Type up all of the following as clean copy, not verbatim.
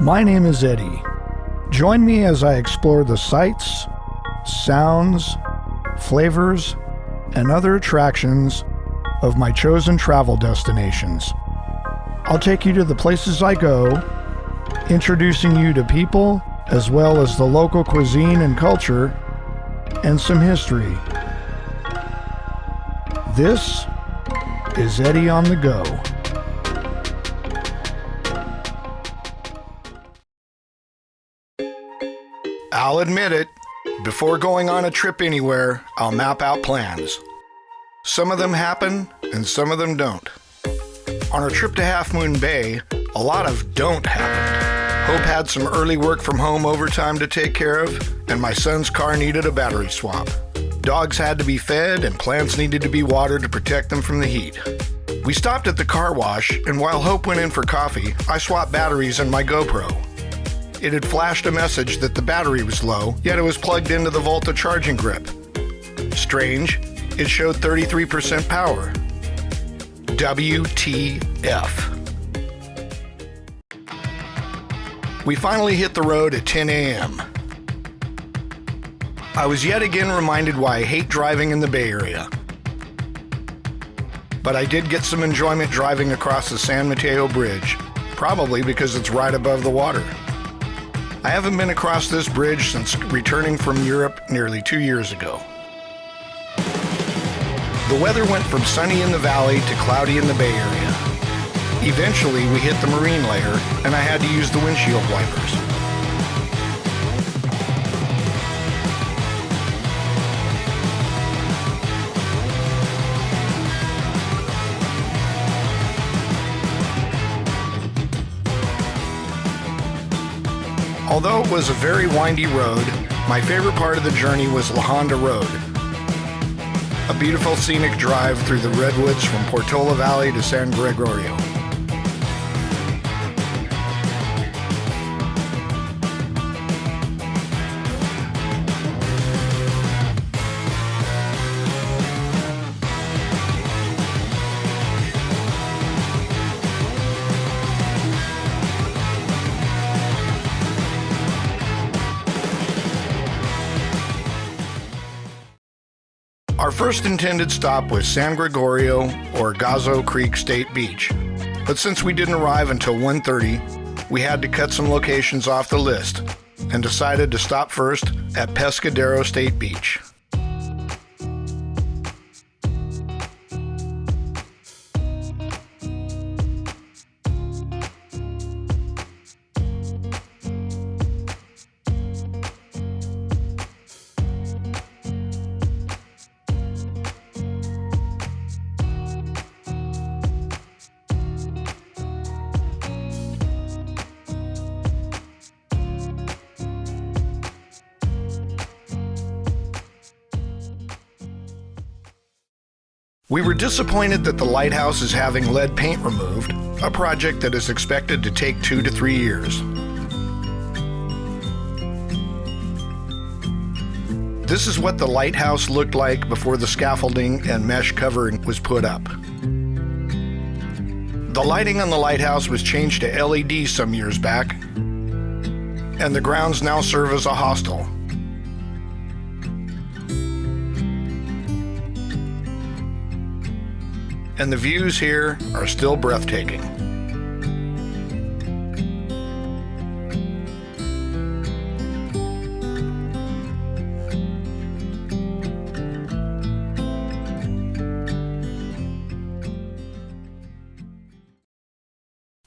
My name is Eddie. Join me as I explore the sights, sounds, flavors, and other attractions of my chosen travel destinations. I'll take you to the places I go, introducing you to people as well as the local cuisine and culture, and some history. This is Eddie on the Go. I'll admit it, before going on a trip anywhere, I'll map out plans. Some of them happen, and some of them don't. On our trip to Half Moon Bay, a lot of don't happened. Hope had some early work from home overtime to take care of, and my son's car needed a battery swap. Dogs had to be fed, and plants needed to be watered to protect them from the heat. We stopped at the car wash, and while Hope went in for coffee, I swapped batteries in my GoPro. It had flashed a message that the battery was low, yet it was plugged into the Volta charging grip. Strange, it showed 33% power. WTF. We finally hit the road at 10 a.m. I was yet again reminded why I hate driving in the Bay Area. But I did get some enjoyment driving across the San Mateo Bridge, probably because it's right above the water. I haven't been across this bridge since returning from Europe nearly 2 years ago. The weather went from sunny in the valley to cloudy in the Bay Area. Eventually, we hit the marine layer, and I had to use the windshield wipers. Although it was a very windy road, my favorite part of the journey was La Honda Road, a beautiful scenic drive through the redwoods from Portola Valley to San Gregorio. Our first intended stop was San Gregorio or Gazo Creek State Beach, but since we didn't arrive until 1:30, we had to cut some locations off the list and decided to stop first at Pescadero State Beach. We were disappointed that the Lighthouse is having lead paint removed, a project that is expected to take 2 to 3 years. This is what the Lighthouse looked like before the scaffolding and mesh covering was put up. The lighting on the Lighthouse was changed to LED some years back, and the grounds now serve as a hostel. And the views here are still breathtaking.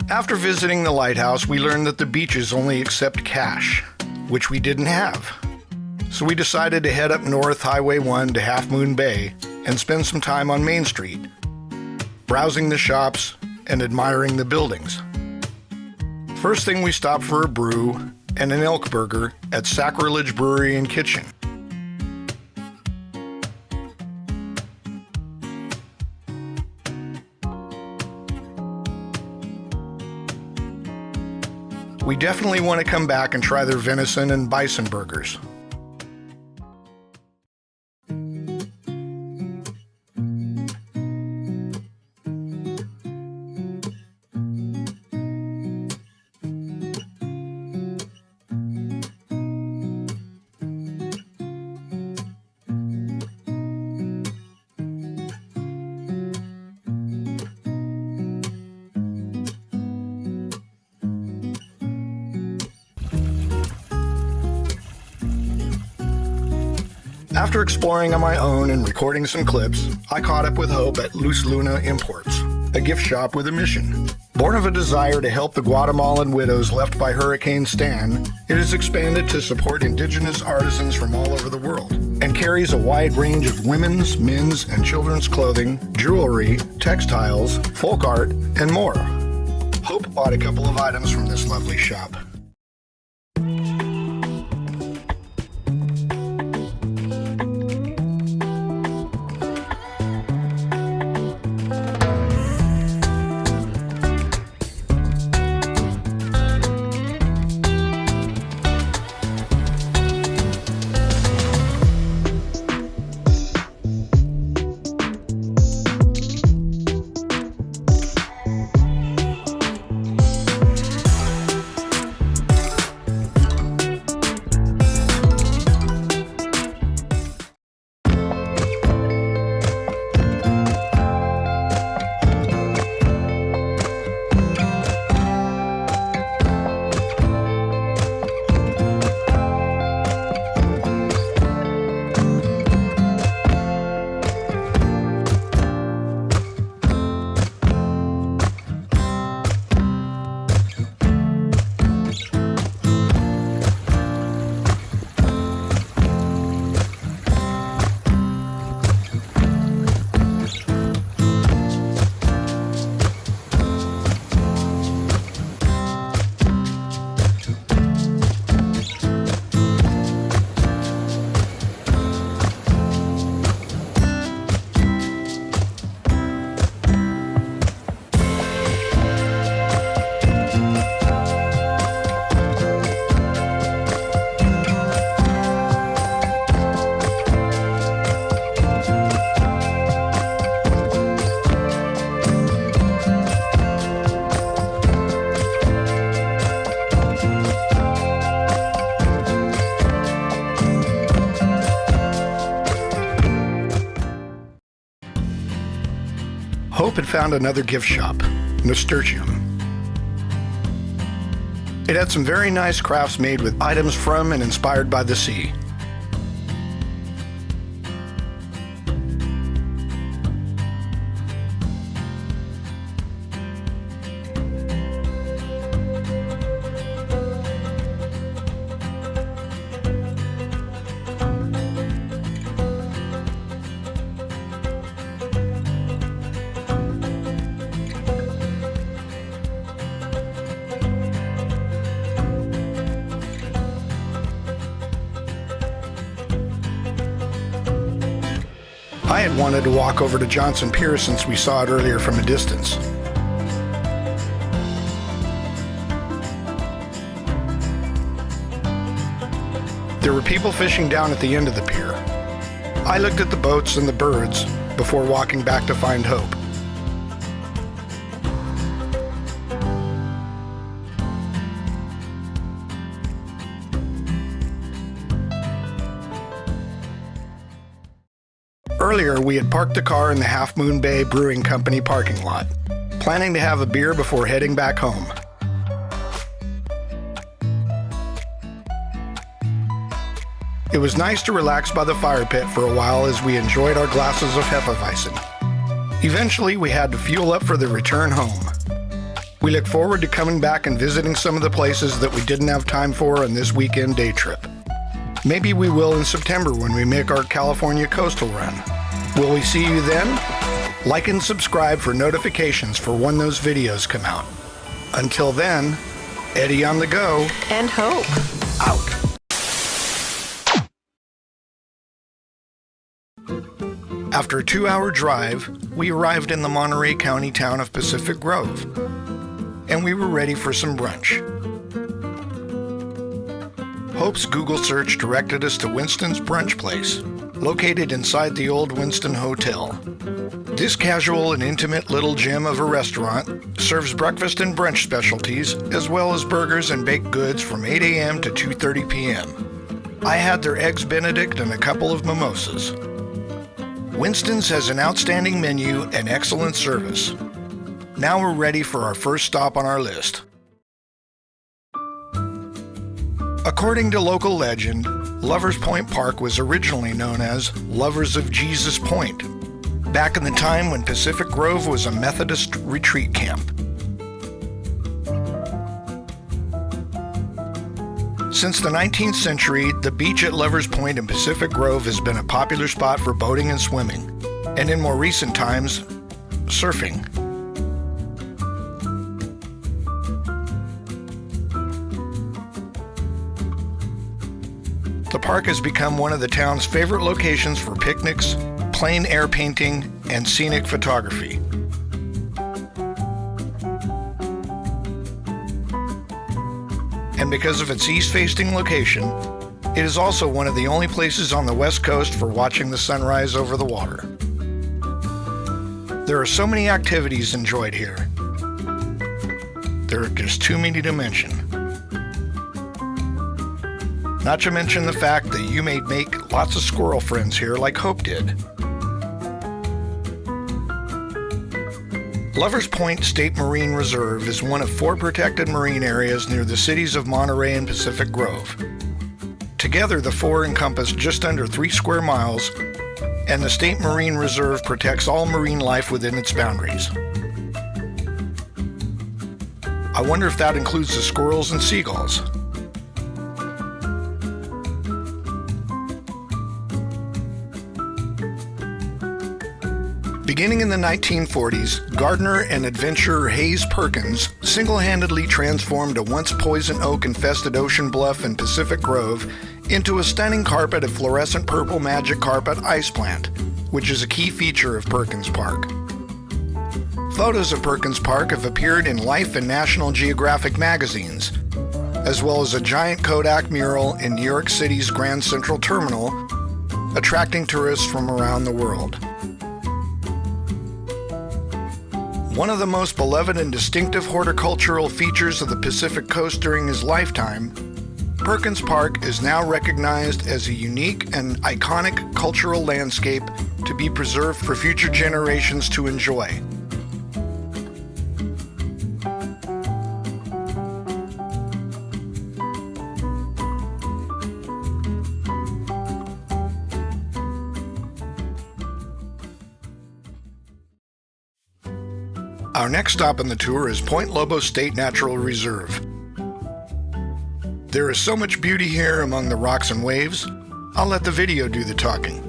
After visiting the Lighthouse, we learned that the beaches only accept cash, which we didn't have. So we decided to head up North Highway 1 to Half Moon Bay and spend some time on Main Street, browsing the shops and admiring the buildings. First thing, we stopped for a brew and an elk burger at Sacrilege Brewery and Kitchen. We definitely want to come back and try their venison and bison burgers. After exploring on my own and recording some clips, I caught up with Hope at Luz Luna Imports, a gift shop with a mission. Born of a desire to help the Guatemalan widows left by Hurricane Stan, it has expanded to support indigenous artisans from all over the world and carries a wide range of women's, men's, and children's clothing, jewelry, textiles, folk art, and more. Hope bought a couple of items from this lovely shop. Hope had found another gift shop, Nasturtium. It had some very nice crafts made with items from and inspired by the sea. I had wanted to walk over to Johnson Pier since we saw it earlier from a distance. There were people fishing down at the end of the pier. I looked at the boats and the birds before walking back to find Hope. Earlier, we had parked the car in the Half Moon Bay Brewing Company parking lot, planning to have a beer before heading back home. It was nice to relax by the fire pit for a while as we enjoyed our glasses of Hefeweizen. Eventually, we had to fuel up for the return home. We look forward to coming back and visiting some of the places that we didn't have time for on this weekend day trip. Maybe we will in September when we make our California coastal run. Will we see you then? Like and subscribe for notifications for when those videos come out. Until then, Eddie on the go. And Hope. Out. After a 2-hour drive, we arrived in the Monterey County town of Pacific Grove, and we were ready for some brunch. Hope's Google search directed us to Winston's Brunch Place, located inside the old Winston Hotel. This casual and intimate little gem of a restaurant serves breakfast and brunch specialties, as well as burgers and baked goods from 8 a.m. to 2:30 p.m. I had their Eggs Benedict and a couple of mimosas. Winston's has an outstanding menu and excellent service. Now we're ready for our first stop on our list. According to local legend, Lovers Point Park was originally known as Lovers of Jesus Point, back in the time when Pacific Grove was a Methodist retreat camp. Since the 19th century, the beach at Lovers Point in Pacific Grove has been a popular spot for boating and swimming, and in more recent times, surfing. The park has become one of the town's favorite locations for picnics, plein air painting, and scenic photography. And because of its east-facing location, it is also one of the only places on the West Coast for watching the sunrise over the water. There are so many activities enjoyed here. There are just too many to mention. Not to mention the fact that you may make lots of squirrel friends here like Hope did. Lovers Point State Marine Reserve is one of 4 protected marine areas near the cities of Monterey and Pacific Grove. Together, the 4 encompass just under 3 square miles, and the State Marine Reserve protects all marine life within its boundaries. I wonder if that includes the squirrels and seagulls. Beginning in the 1940s, gardener and adventurer Hayes Perkins single-handedly transformed a once poison oak-infested ocean bluff in Pacific Grove into a stunning carpet of fluorescent purple magic carpet ice plant, which is a key feature of Perkins Park. Photos of Perkins Park have appeared in Life and National Geographic magazines, as well as a giant Kodak mural in New York City's Grand Central Terminal, attracting tourists from around the world. One of the most beloved and distinctive horticultural features of the Pacific Coast during his lifetime, Perkins Park is now recognized as a unique and iconic cultural landscape to be preserved for future generations to enjoy. Our next stop on the tour is Point Lobos State Natural Reserve. There is so much beauty here among the rocks and waves, I'll let the video do the talking.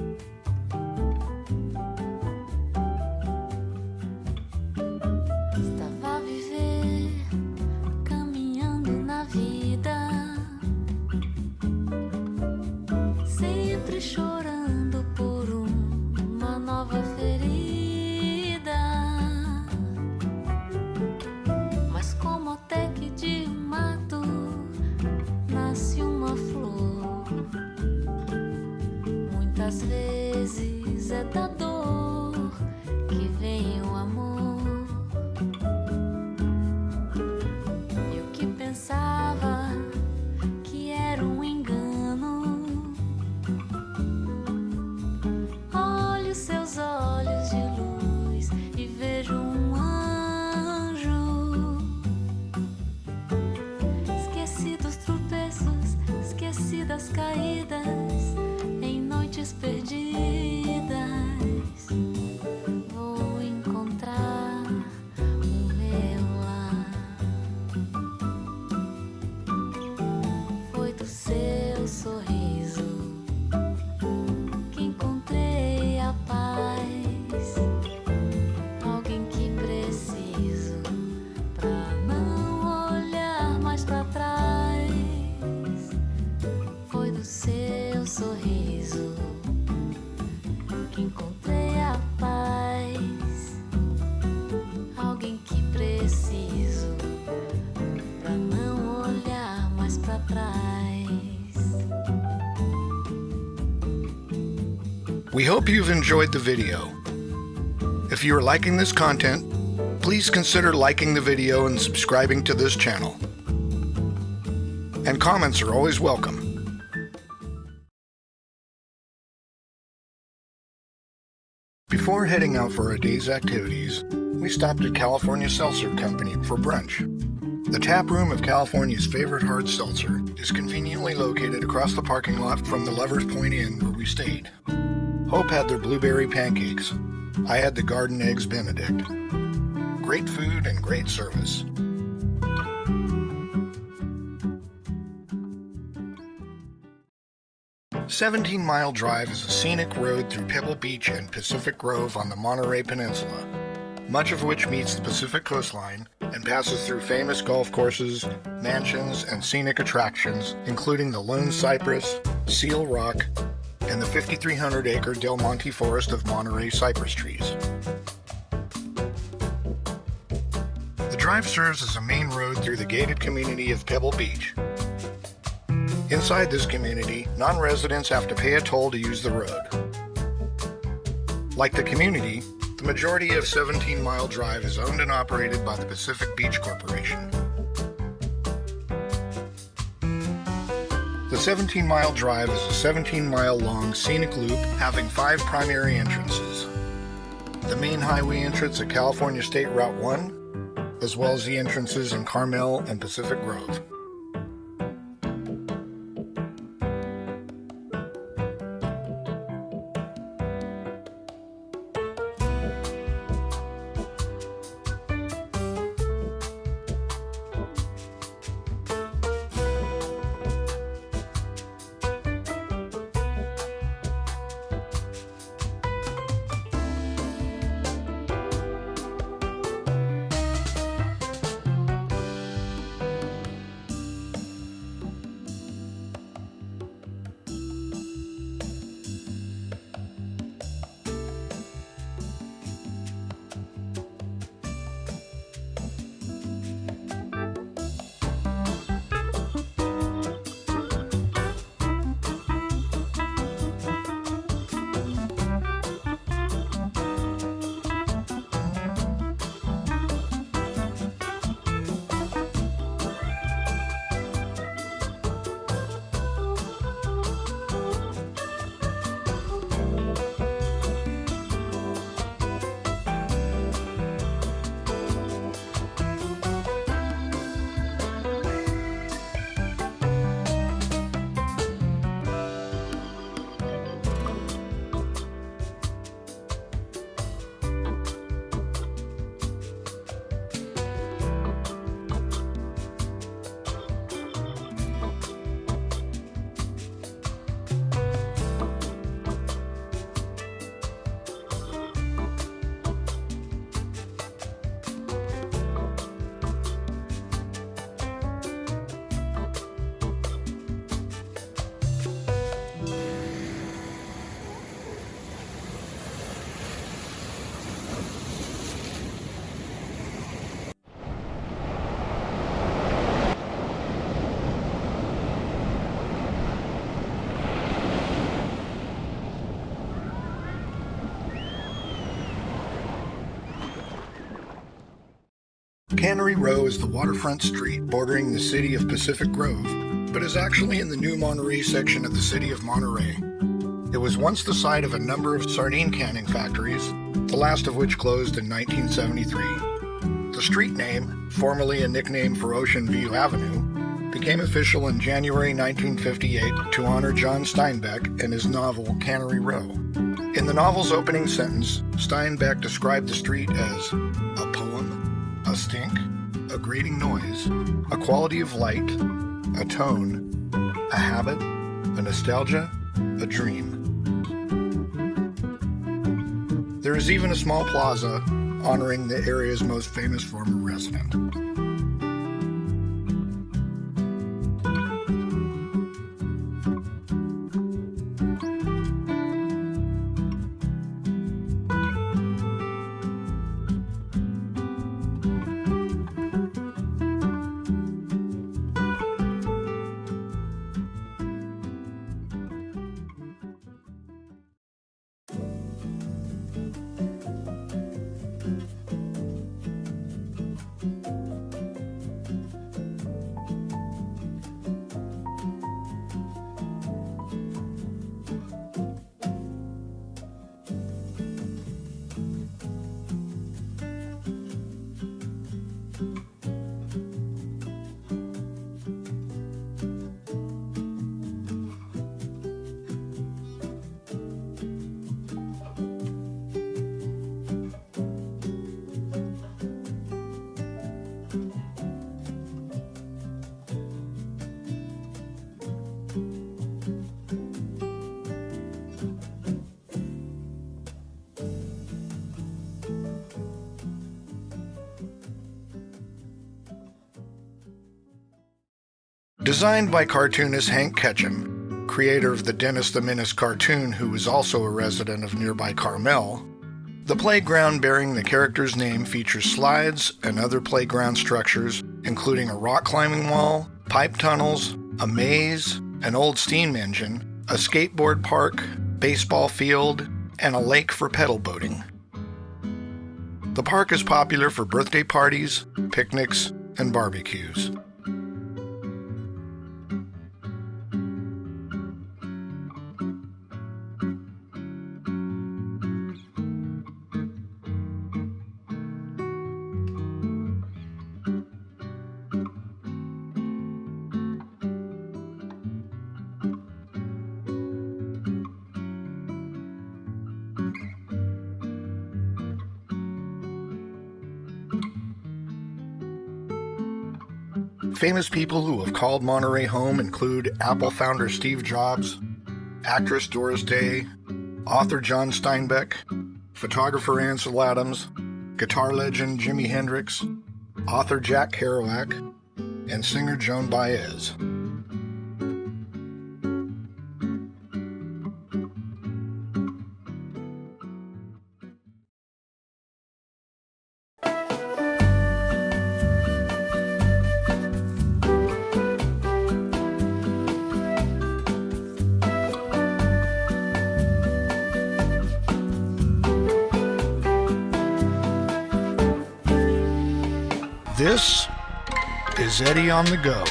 Às vezes é da dor que vem o amor. Eu que pensava que era engano. Olho seus olhos de luz e vejo anjo. Esqueci dos tropeços, esqueci das caídas. Perdidas, vou encontrar o meu lar. Foi do seu sorriso que encontrei a paz. Alguém que preciso pra não olhar mais pra trás. Foi do seu sorriso que encontrei a paz. Alguém que preciso pra não olhar mais pra trás. We hope you've enjoyed the video. If you are liking this content, please consider liking the video and subscribing to this channel. And comments are always welcome. Before heading out for our day's activities, we stopped at California Seltzer Company for brunch. The tap room of California's favorite hard seltzer is conveniently located across the parking lot from the Lovers Point Inn where we stayed. Hope had their blueberry pancakes. I had the garden eggs Benedict. Great food and great service. "17-Mile Drive" is a scenic road through Pebble Beach and Pacific Grove on the Monterey Peninsula, much of which meets the Pacific coastline and passes through famous golf courses, mansions, and scenic attractions, including the Lone Cypress, Seal Rock, and the 5,300-acre Del Monte Forest of Monterey cypress trees. The drive serves as a main road through the gated community of Pebble Beach. Inside this community, non-residents have to pay a toll to use the road. Like the community, the majority of 17-Mile Drive is owned and operated by the Pacific Beach Corporation. The 17-Mile Drive is a 17-mile-long scenic loop having 5 primary entrances. The main highway entrance at California State Route 1, as well as the entrances in Carmel and Pacific Grove. Cannery Row is the waterfront street bordering the city of Pacific Grove, but is actually in the new Monterey section of the city of Monterey. It was once the site of a number of sardine canning factories, the last of which closed in 1973. The street name, formerly a nickname for Ocean View Avenue, became official in January 1958 to honor John Steinbeck and his novel Cannery Row. In the novel's opening sentence, Steinbeck described the street as a poem, a stink, a grating noise, a quality of light, a tone, a habit, a nostalgia, a dream. There is even a small plaza honoring the area's most famous former resident. Designed by cartoonist Hank Ketchum, creator of the Dennis the Menace cartoon who was also a resident of nearby Carmel, the playground bearing the character's name features slides and other playground structures, including a rock climbing wall, pipe tunnels, a maze, an old steam engine, a skateboard park, baseball field, and a lake for pedal boating. The park is popular for birthday parties, picnics, and barbecues. Famous people who have called Monterey home include Apple founder Steve Jobs, actress Doris Day, author John Steinbeck, photographer Ansel Adams, guitar legend Jimi Hendrix, author Jack Kerouac, and singer Joan Baez. This is Eddie on the Go.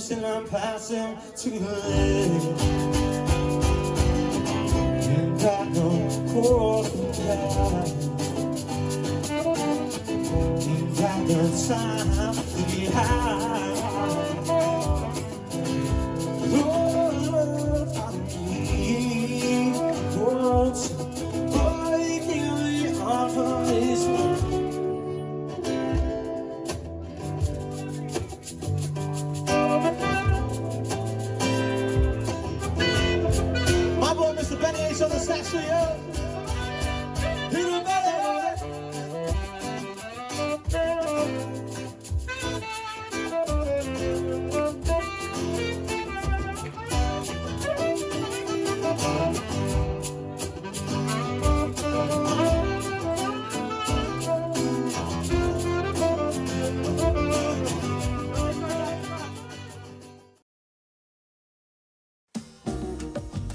And I'm passing to the lake. And I don't cross the path. Ain't got no time to get high. Oh, I need what's breaking me off of this world. On the sax for you. Hit him better.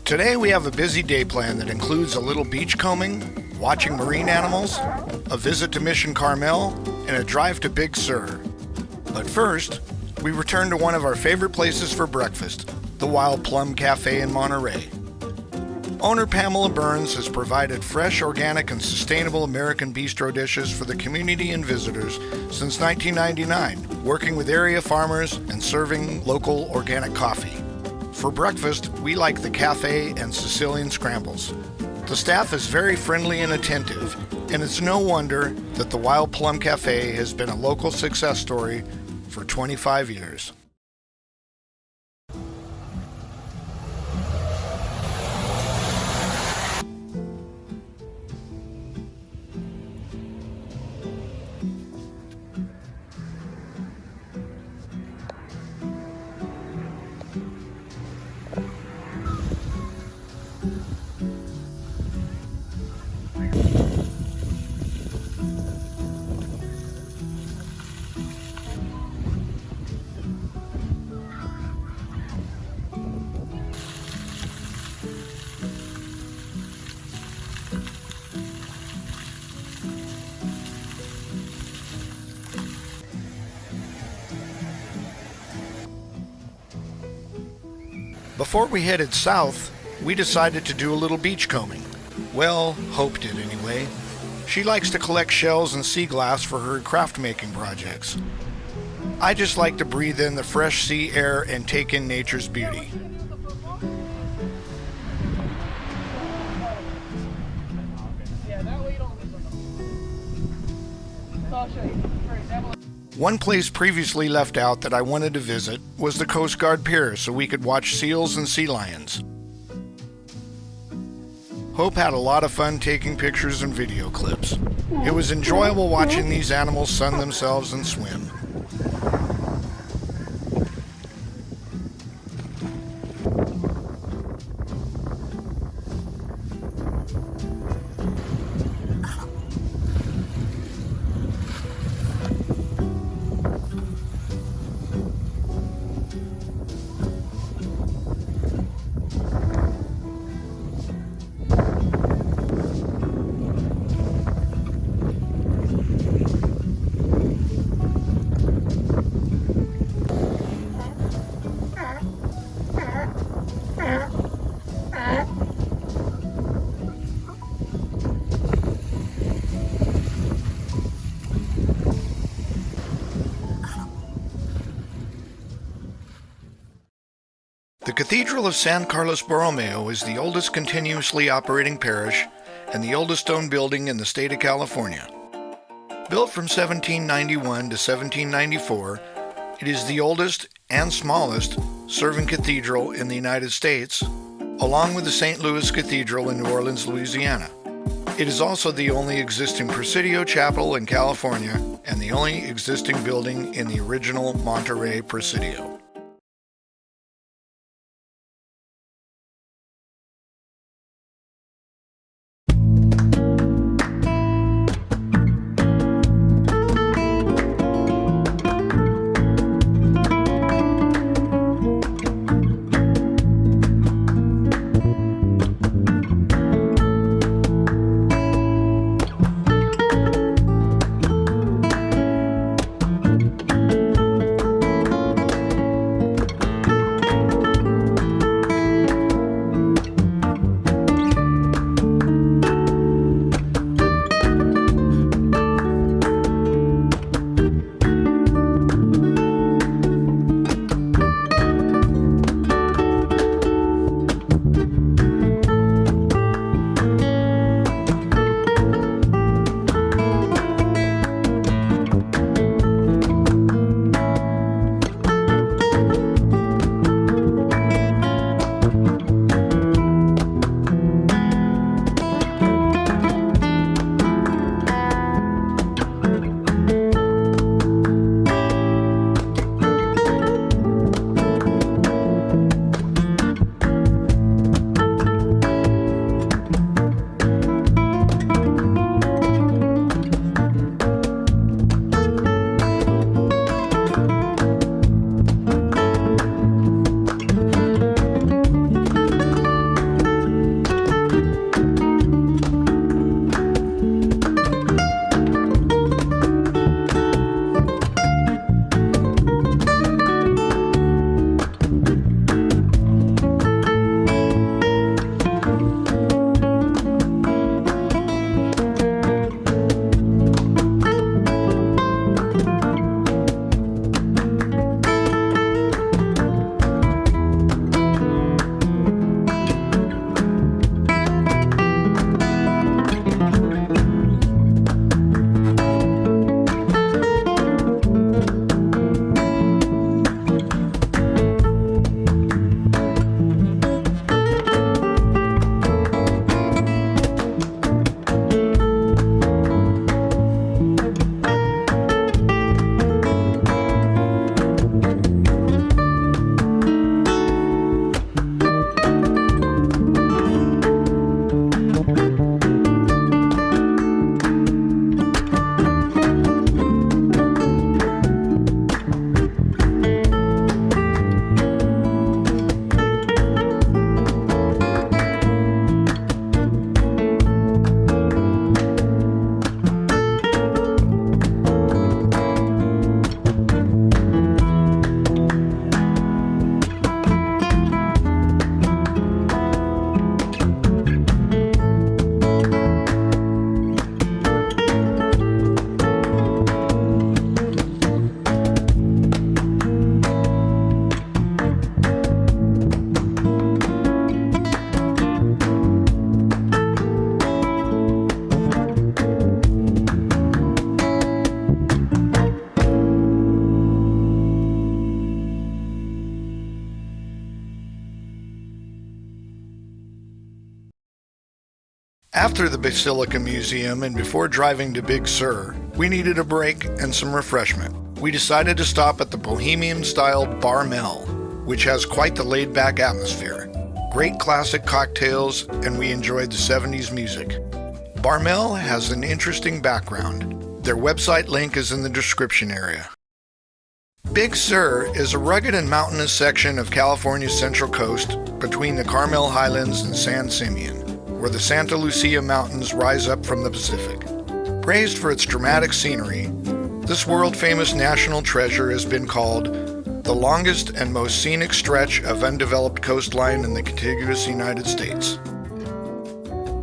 Today we have a busy day plan that includes a little beach combing, watching marine animals, a visit to Mission Carmel, and a drive to Big Sur. But first, we return to one of our favorite places for breakfast, the Wild Plum Cafe in Monterey. Owner Pamela Burns has provided fresh, organic, and sustainable American bistro dishes for the community and visitors since 1999, working with area farmers and serving local organic coffee. For breakfast, we like the cafe and Sicilian scrambles. The staff is very friendly and attentive, and it's no wonder that the Wild Plum Cafe has been a local success story for 25 years. Before we headed south, we decided to do a little beach combing. Well, Hope did anyway. She likes to collect shells and sea glass for her craft making projects. I just like to breathe in the fresh sea air and take in nature's beauty. One place previously left out that I wanted to visit was the Coast Guard Pier so we could watch seals and sea lions. Hope had a lot of fun taking pictures and video clips. It was enjoyable watching these animals sun themselves and swim. The Cathedral of San Carlos Borromeo is the oldest continuously operating parish and the oldest stone building in the state of California. Built from 1791 to 1794, it is the oldest and smallest serving cathedral in the United States, along with the St. Louis Cathedral in New Orleans, Louisiana. It is also the only existing Presidio chapel in California and the only existing building in the original Monterey Presidio. After the Basilica Museum and before driving to Big Sur, we needed a break and some refreshment. We decided to stop at the bohemian-style Barmel, which has quite the laid-back atmosphere. Great classic cocktails, and we enjoyed the 70s music. Barmel has an interesting background. Their website link is in the description area. Big Sur is a rugged and mountainous section of California's central coast between the Carmel Highlands and San Simeon, where the Santa Lucia Mountains rise up from the Pacific. Praised for its dramatic scenery, this world-famous national treasure has been called the longest and most scenic stretch of undeveloped coastline in the contiguous United States.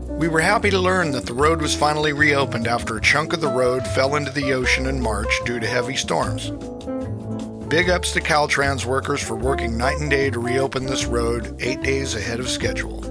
We were happy to learn that the road was finally reopened after a chunk of the road fell into the ocean in March due to heavy storms. Big ups to Caltrans workers for working night and day to reopen this road 8 days ahead of schedule.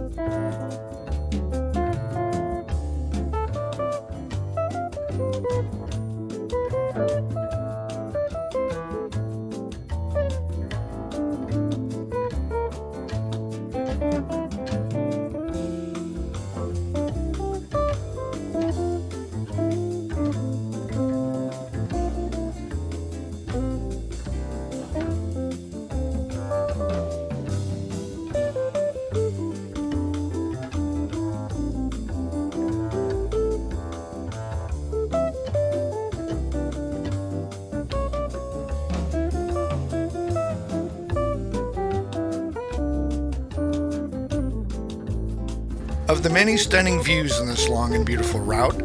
Of the many stunning views in this long and beautiful route,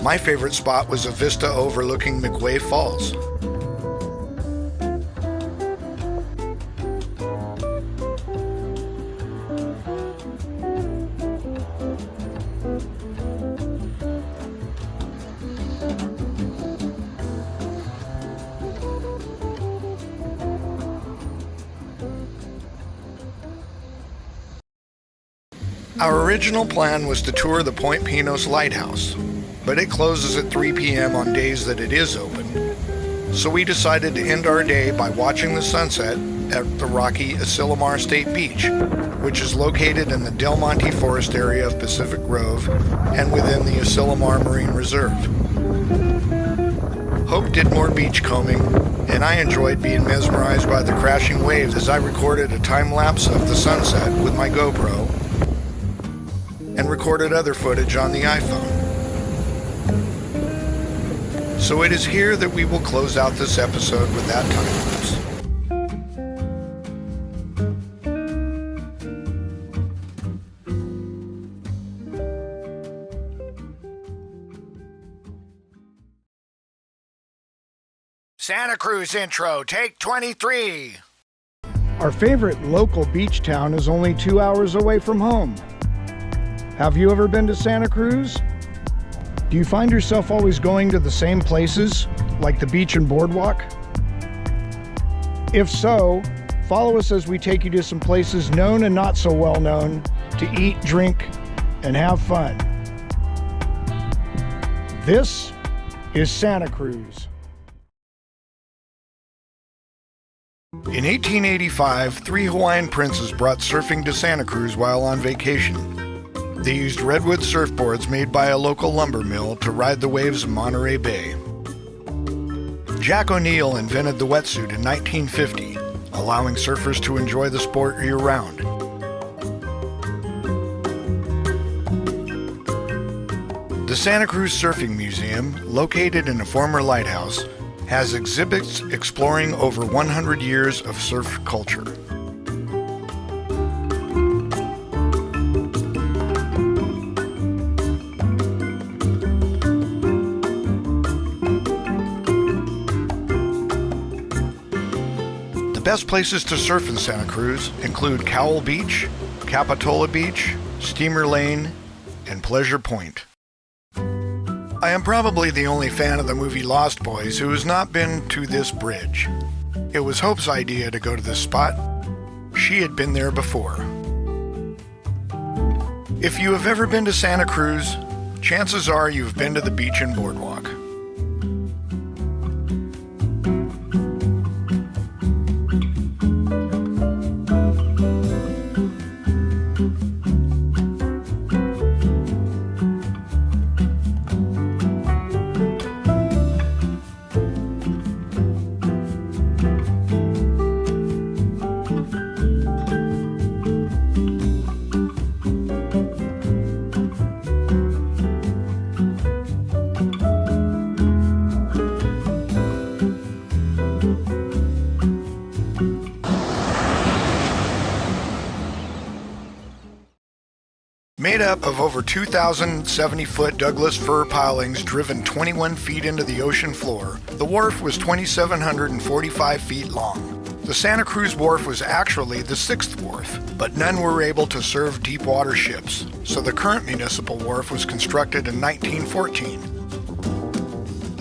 my favorite spot was a vista overlooking McWay Falls. Our original plan was to tour the Point Pinos Lighthouse, but it closes at 3 p.m. on days that it is open, so we decided to end our day by watching the sunset at the rocky Asilomar State Beach, which is located in the Del Monte Forest area of Pacific Grove and within the Asilomar Marine Reserve. Hope did more beach combing, and I enjoyed being mesmerized by the crashing waves as I recorded a time-lapse of the sunset with my GoPro and recorded other footage on the iPhone. So it is here that we will close out this episode with that time-lapse. Santa Cruz intro, take 23. Our favorite local beach town is only 2 hours away from home. Have you ever been to Santa Cruz? Do you find yourself always going to the same places, like the beach and boardwalk? If so, follow us as we take you to some places known and not so well known to eat, drink, and have fun. This is Santa Cruz. In 1885, 3 Hawaiian princes brought surfing to Santa Cruz while on vacation. They used redwood surfboards made by a local lumber mill to ride the waves of Monterey Bay. Jack O'Neill invented the wetsuit in 1950, allowing surfers to enjoy the sport year-round. The Santa Cruz Surfing Museum, located in a former lighthouse, has exhibits exploring over 100 years of surf culture. The best places to surf in Santa Cruz include Cowell Beach, Capitola Beach, Steamer Lane, and Pleasure Point. I am probably the only fan of the movie Lost Boys who has not been to this bridge. It was Hope's idea to go to this spot. She had been there before. If you have ever been to Santa Cruz, chances are you've been to the beach and boardwalk. up of over 2,070-foot Douglas fir pilings driven 21 feet into the ocean floor, the wharf was 2,745 feet long. The Santa Cruz Wharf was actually the sixth wharf, but none were able to serve deep water ships, so the current municipal wharf was constructed in 1914.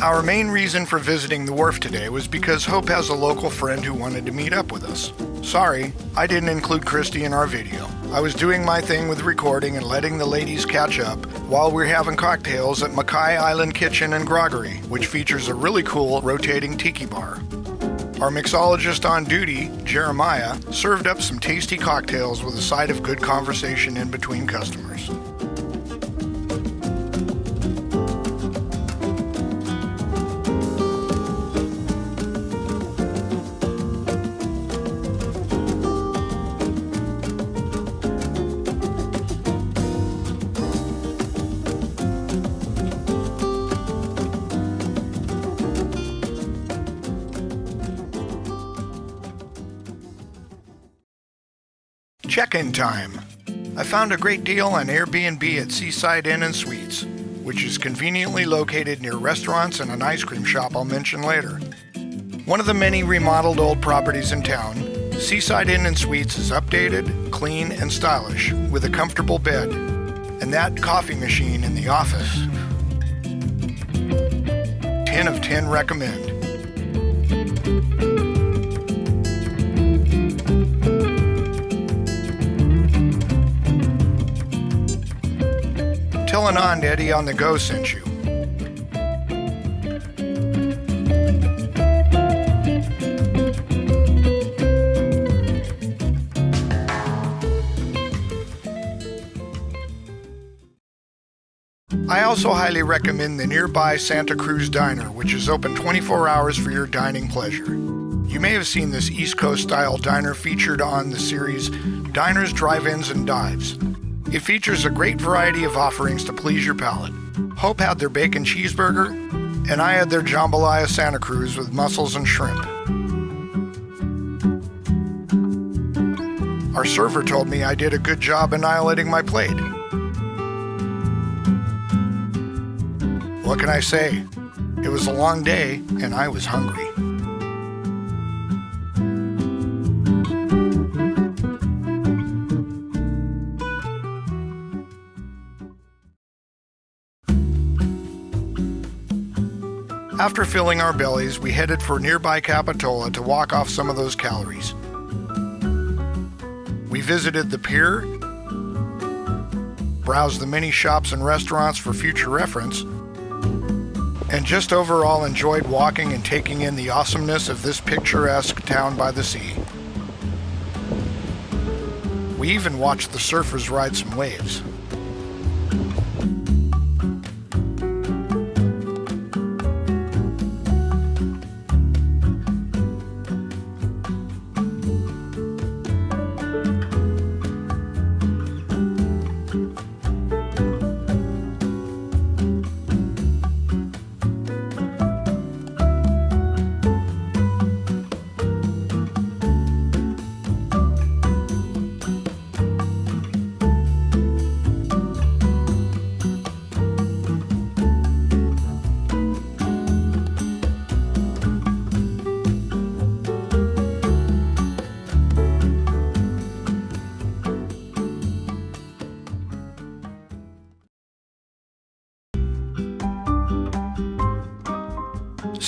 Our main reason for visiting the wharf today was because Hope has a local friend who wanted to meet up with us. Sorry, I didn't include Christy in our video. I was doing my thing with recording and letting the ladies catch up while we're having cocktails at Mackay Island Kitchen and Groggery, which features a really cool rotating tiki bar. Our mixologist on duty, Jeremiah, served up some tasty cocktails with a side of good conversation in between customers. Check-in time. I found a great deal on Airbnb at Seaside Inn and Suites, which is conveniently located near restaurants and an ice cream shop I'll mention later. One of the many remodeled old properties in town, Seaside Inn and Suites is updated, clean, and stylish, with a comfortable bed, and that coffee machine in the office. 10 of 10 recommend. Tell an aunt Eddie on the Go sent you. I also highly recommend the nearby Santa Cruz Diner, which is open 24 hours for your dining pleasure. You may have seen this East Coast style diner featured on the series Diners, Drive-Ins, and Dives. It features a great variety of offerings to please your palate. Hope had their bacon cheeseburger, and I had their jambalaya Santa Cruz with mussels and shrimp. Our server told me I did a good job annihilating my plate. What can I say? It was a long day, and I was hungry. After filling our bellies, we headed for nearby Capitola to walk off some of those calories. We visited the Pier, browsed the many shops and restaurants for future reference, and just overall enjoyed walking and taking in the awesomeness of this picturesque town by the sea. We even watched the surfers ride some waves.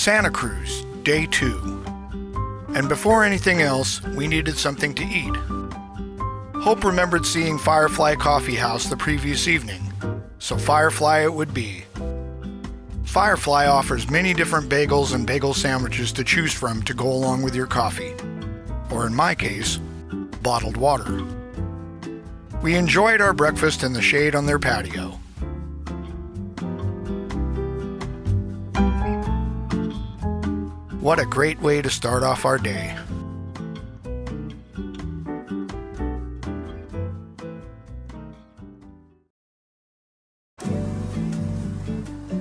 Santa Cruz, Day 2. And before anything else, we needed something to eat. Hope remembered seeing Firefly Coffee House the previous evening, so Firefly it would be. Firefly offers many different bagels and bagel sandwiches to choose from to go along with your coffee, or in my case, bottled water. We enjoyed our breakfast in the shade on their patio. What a great way to start off our day.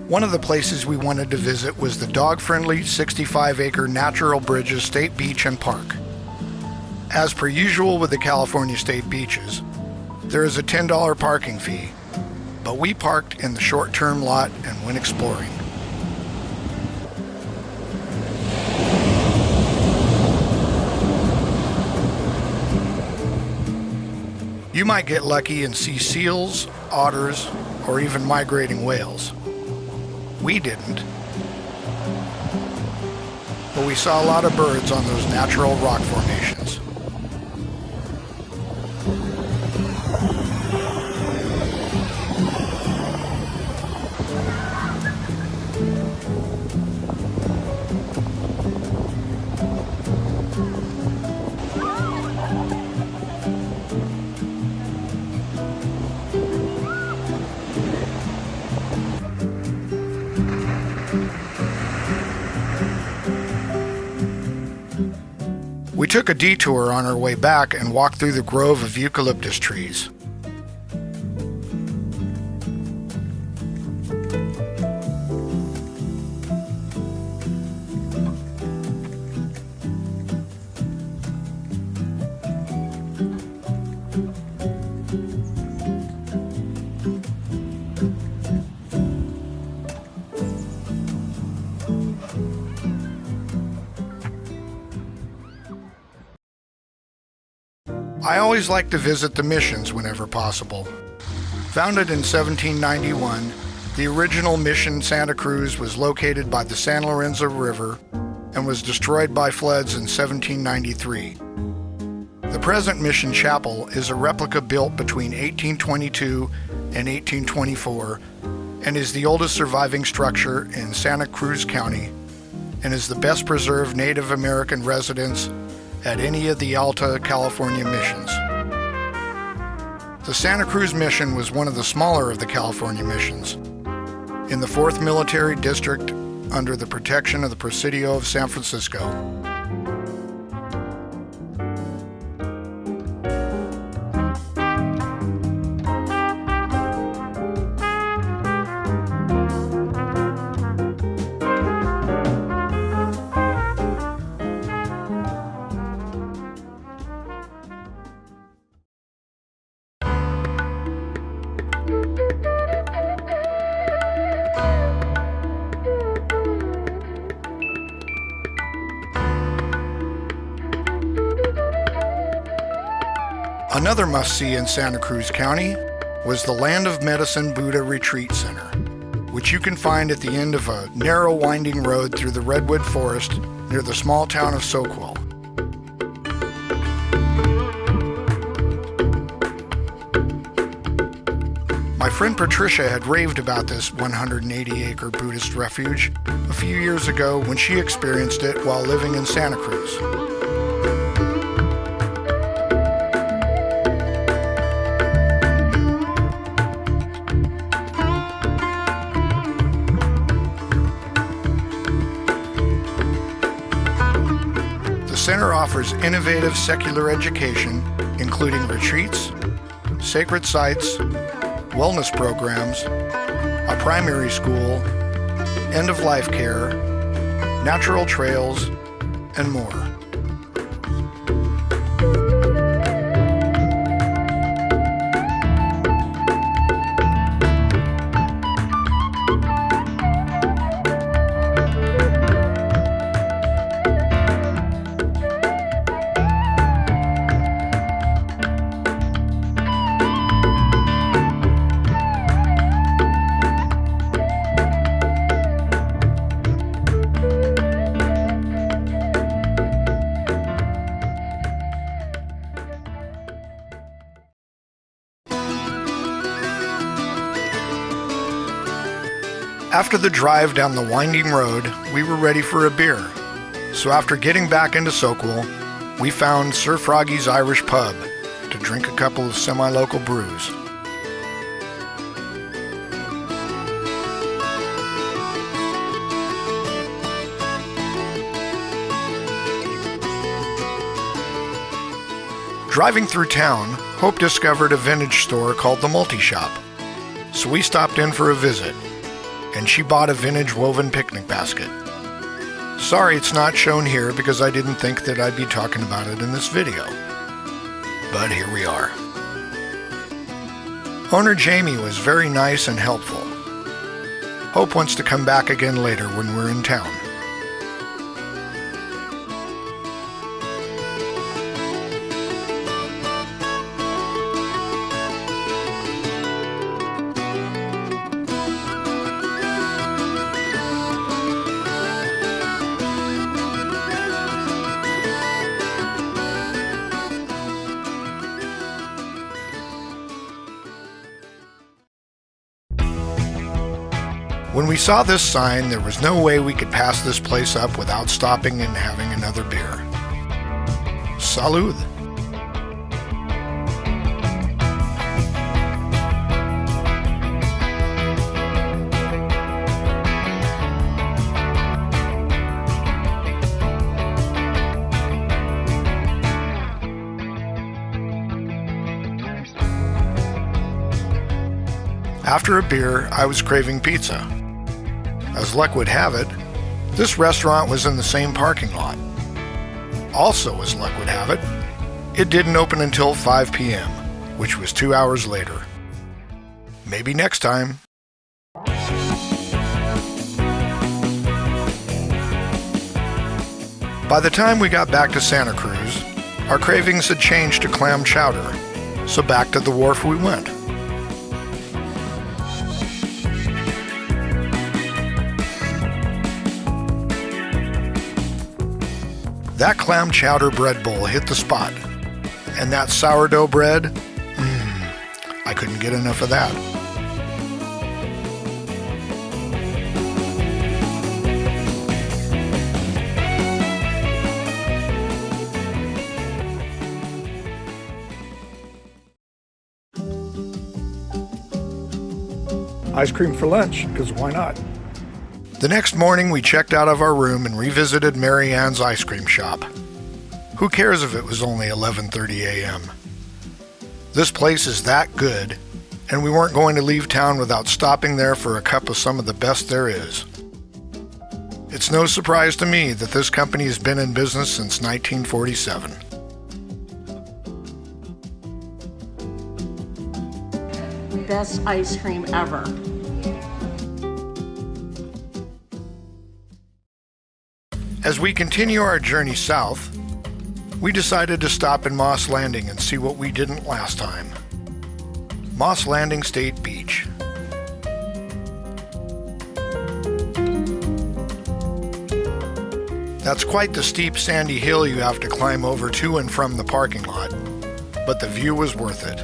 One of the places we wanted to visit was the dog-friendly 65-acre Natural Bridges State Beach and Park. As per usual with the California state beaches, there is a $10 parking fee, but we parked in the short-term lot and went exploring. You might get lucky and see seals, otters, or even migrating whales. We didn't. But we saw a lot of birds on those natural rock formations. We took a detour on our way back and walked through the grove of eucalyptus trees. I always like to visit the missions whenever possible. Founded in 1791, the original mission Santa Cruz was located by the San Lorenzo River and was destroyed by floods in 1793. The present mission chapel is a replica built between 1822 and 1824 and is the oldest surviving structure in Santa Cruz County and is the best preserved Native American residence at any of the Alta California missions. The Santa Cruz mission was one of the smaller of the California missions, in the 4th Military District under the protection of the Presidio of San Francisco. Another must-see in Santa Cruz County was the Land of Medicine Buddha Retreat Center, which you can find at the end of a narrow winding road through the redwood forest near the small town of Soquel. My friend Patricia had raved about this 180-acre Buddhist refuge a few years ago when she experienced it while living in Santa Cruz. The center offers innovative secular education, including retreats, sacred sites, wellness programs, a primary school, end-of-life care, natural trails, and more. After the drive down the winding road, we were ready for a beer. So after getting back into Soquel, we found Sir Froggy's Irish Pub to drink a couple of semi-local brews. Driving through town, Hope discovered a vintage store called the Multi-Shop. So we stopped in for a visit, and she bought a vintage woven picnic basket. Sorry it's not shown here because I didn't think that I'd be talking about it in this video. But here we are. Owner Jamie was very nice and helpful. Hope wants to come back again later when we're in town. When we saw this sign, there was no way we could pass this place up without stopping and having another beer. Salud! After a beer, I was craving pizza. As luck would have it, this restaurant was in the same parking lot. Also, as luck would have it, it didn't open until 5 p.m., which was 2 hours later. Maybe next time. By the time we got back to Santa Cruz, our cravings had changed to clam chowder, so back to the wharf we went. That clam chowder bread bowl hit the spot, and that sourdough bread, I couldn't get enough of that. Ice cream for lunch, because why not? The next morning, we checked out of our room and revisited Mary Ann's ice cream shop. Who cares if it was only 11:30 a.m.? This place is that good, and we weren't going to leave town without stopping there for a cup of some of the best there is. It's no surprise to me that this company has been in business since 1947. Best ice cream ever. As we continue our journey south, we decided to stop in Moss Landing and see what we didn't last time. Moss Landing State Beach. That's quite the steep sandy hill you have to climb over to and from the parking lot, but the view was worth it.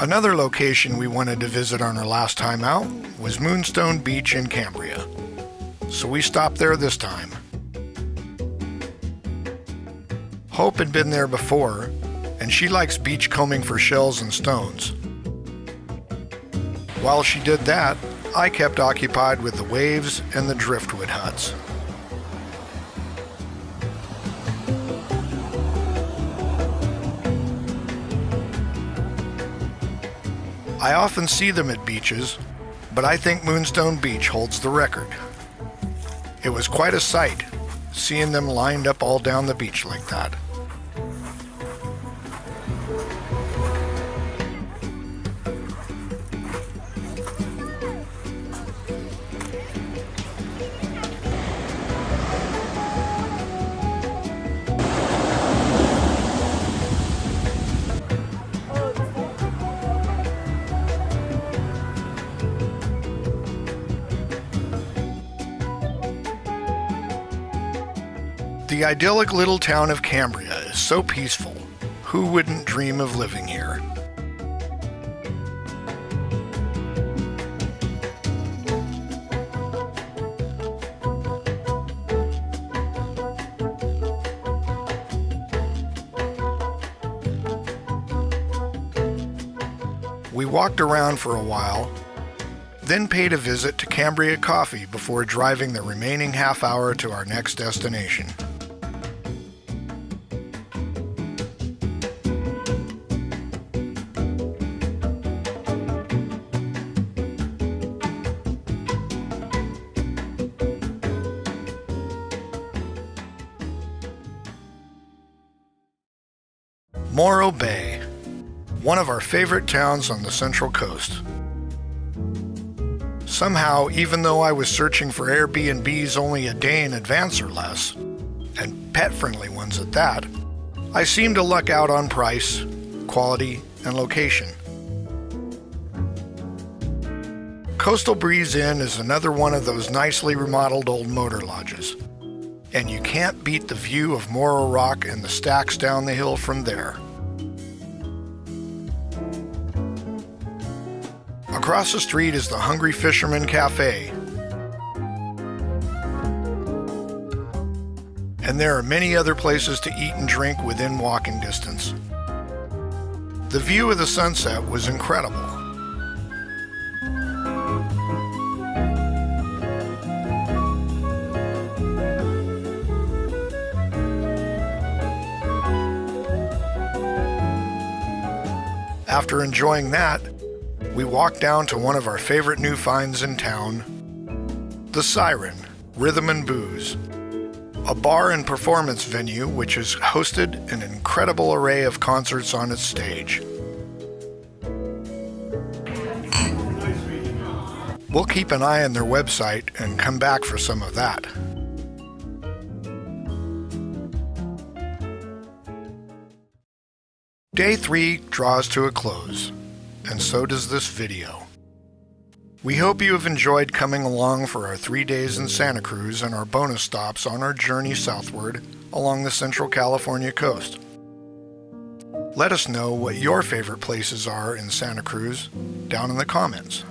Another location we wanted to visit on our last time out was Moonstone Beach in Cambria, so we stopped there this time. Hope had been there before, and she likes beach combing for shells and stones. While she did that, I kept occupied with the waves and the driftwood huts. I often see them at beaches, but I think Moonstone Beach holds the record. It was quite a sight, seeing them lined up all down the beach like that. The idyllic little town of Cambria is so peaceful. Who wouldn't dream of living here? We walked around for a while, then paid a visit to Cambria Coffee before driving the remaining half hour to our next destination. Morro Bay, one of our favorite towns on the Central Coast. Somehow, even though I was searching for Airbnbs only a day in advance or less, and pet-friendly ones at that, I seemed to luck out on price, quality, and location. Coastal Breeze Inn is another one of those nicely remodeled old motor lodges, and you can't beat the view of Morro Rock and the stacks down the hill from there. Across the street is the Hungry Fisherman Cafe, and there are many other places to eat and drink within walking distance. The view of the sunset was incredible. After enjoying that, we walked down to one of our favorite new finds in town, the Siren Rhythm and Booze, a bar and performance venue which has hosted an incredible array of concerts on its stage. We'll keep an eye on their website and come back for some of that. Day 3 draws to a close, and so does this video. We hope you have enjoyed coming along for our 3 days in Santa Cruz and our bonus stops on our journey southward along the Central California coast. Let us know what your favorite places are in Santa Cruz down in the comments.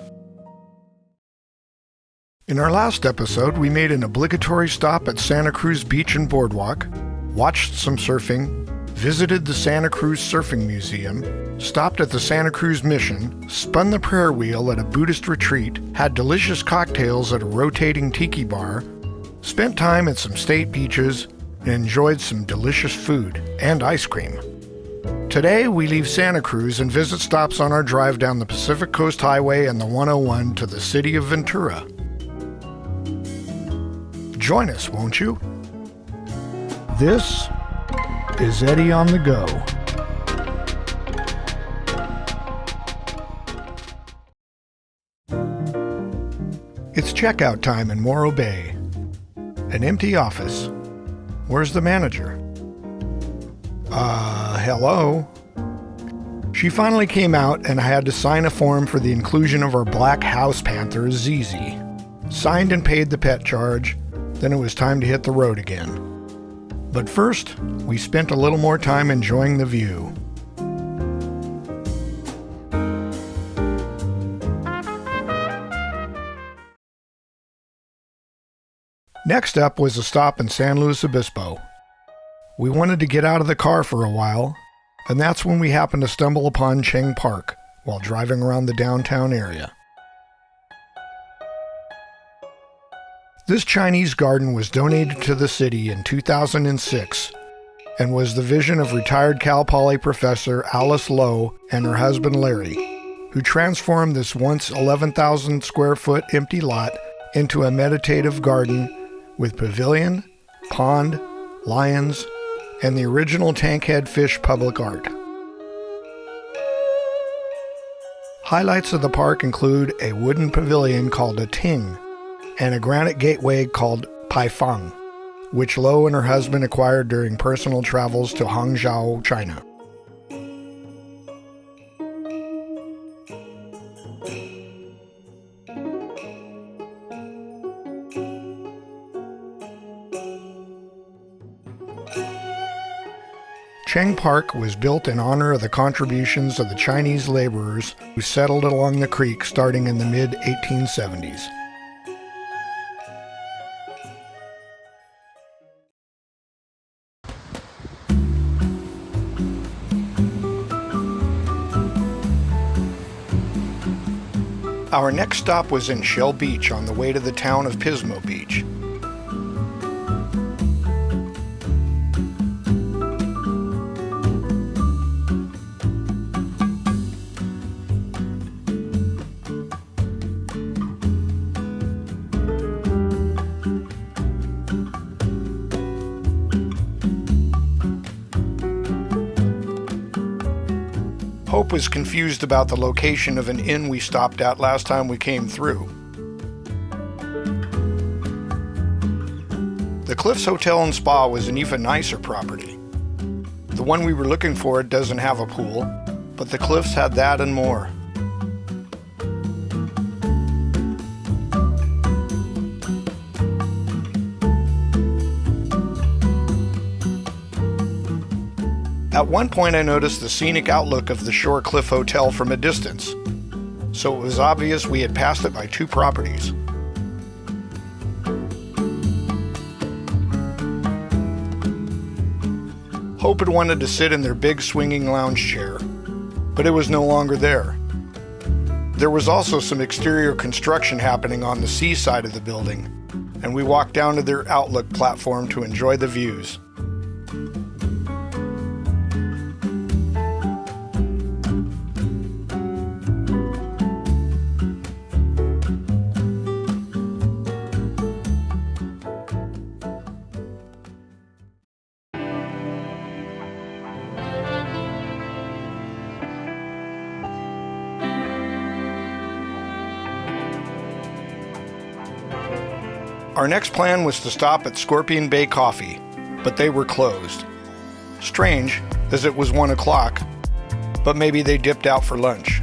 In our last episode, we made an obligatory stop at Santa Cruz Beach and Boardwalk, watched some surfing, visited the Santa Cruz Surfing Museum, stopped at the Santa Cruz Mission, spun the prayer wheel at a Buddhist retreat, had delicious cocktails at a rotating tiki bar, spent time at some state beaches, and enjoyed some delicious food and ice cream. Today, we leave Santa Cruz and visit stops on our drive down the Pacific Coast Highway and the 101 to the city of Ventura. Join us, won't you? This is Eddie on the Go. It's checkout time in Morro Bay. An empty office. Where's the manager? Hello? She finally came out and I had to sign a form for the inclusion of our black house panther, ZZ. Signed and paid the pet charge, then it was time to hit the road again. But first, we spent a little more time enjoying the view. Next up was a stop in San Luis Obispo. We wanted to get out of the car for a while, and that's when we happened to stumble upon Cheng Park while driving around the downtown area. This Chinese garden was donated to the city in 2006 and was the vision of retired Cal Poly professor Alice Lowe and her husband Larry, who transformed this once 11,000 square foot empty lot into a meditative garden with pavilion, pond, lions, and the original tankhead fish public art. Highlights of the park include a wooden pavilion called a ting, and a granite gateway called Paifang, which Lo and her husband acquired during personal travels to Hangzhou, China. Cheng Park was built in honor of the contributions of the Chinese laborers who settled along the creek starting in the mid-1870s. Our next stop was in Shell Beach on the way to the town of Pismo Beach. Hope was confused about the location of an inn we stopped at last time we came through. The Cliffs Hotel and Spa was an even nicer property. The one we were looking for doesn't have a pool, but the Cliffs had that and more. At one point I noticed the scenic outlook of the Shore Cliff Hotel from a distance, so it was obvious we had passed it by 2 properties. Hope had wanted to sit in their big swinging lounge chair, but it was no longer there. There was also some exterior construction happening on the sea side of the building, and we walked down to their outlook platform to enjoy the views. Our next plan was to stop at Scorpion Bay Coffee, but they were closed. Strange, as it was 1 o'clock, but maybe they dipped out for lunch.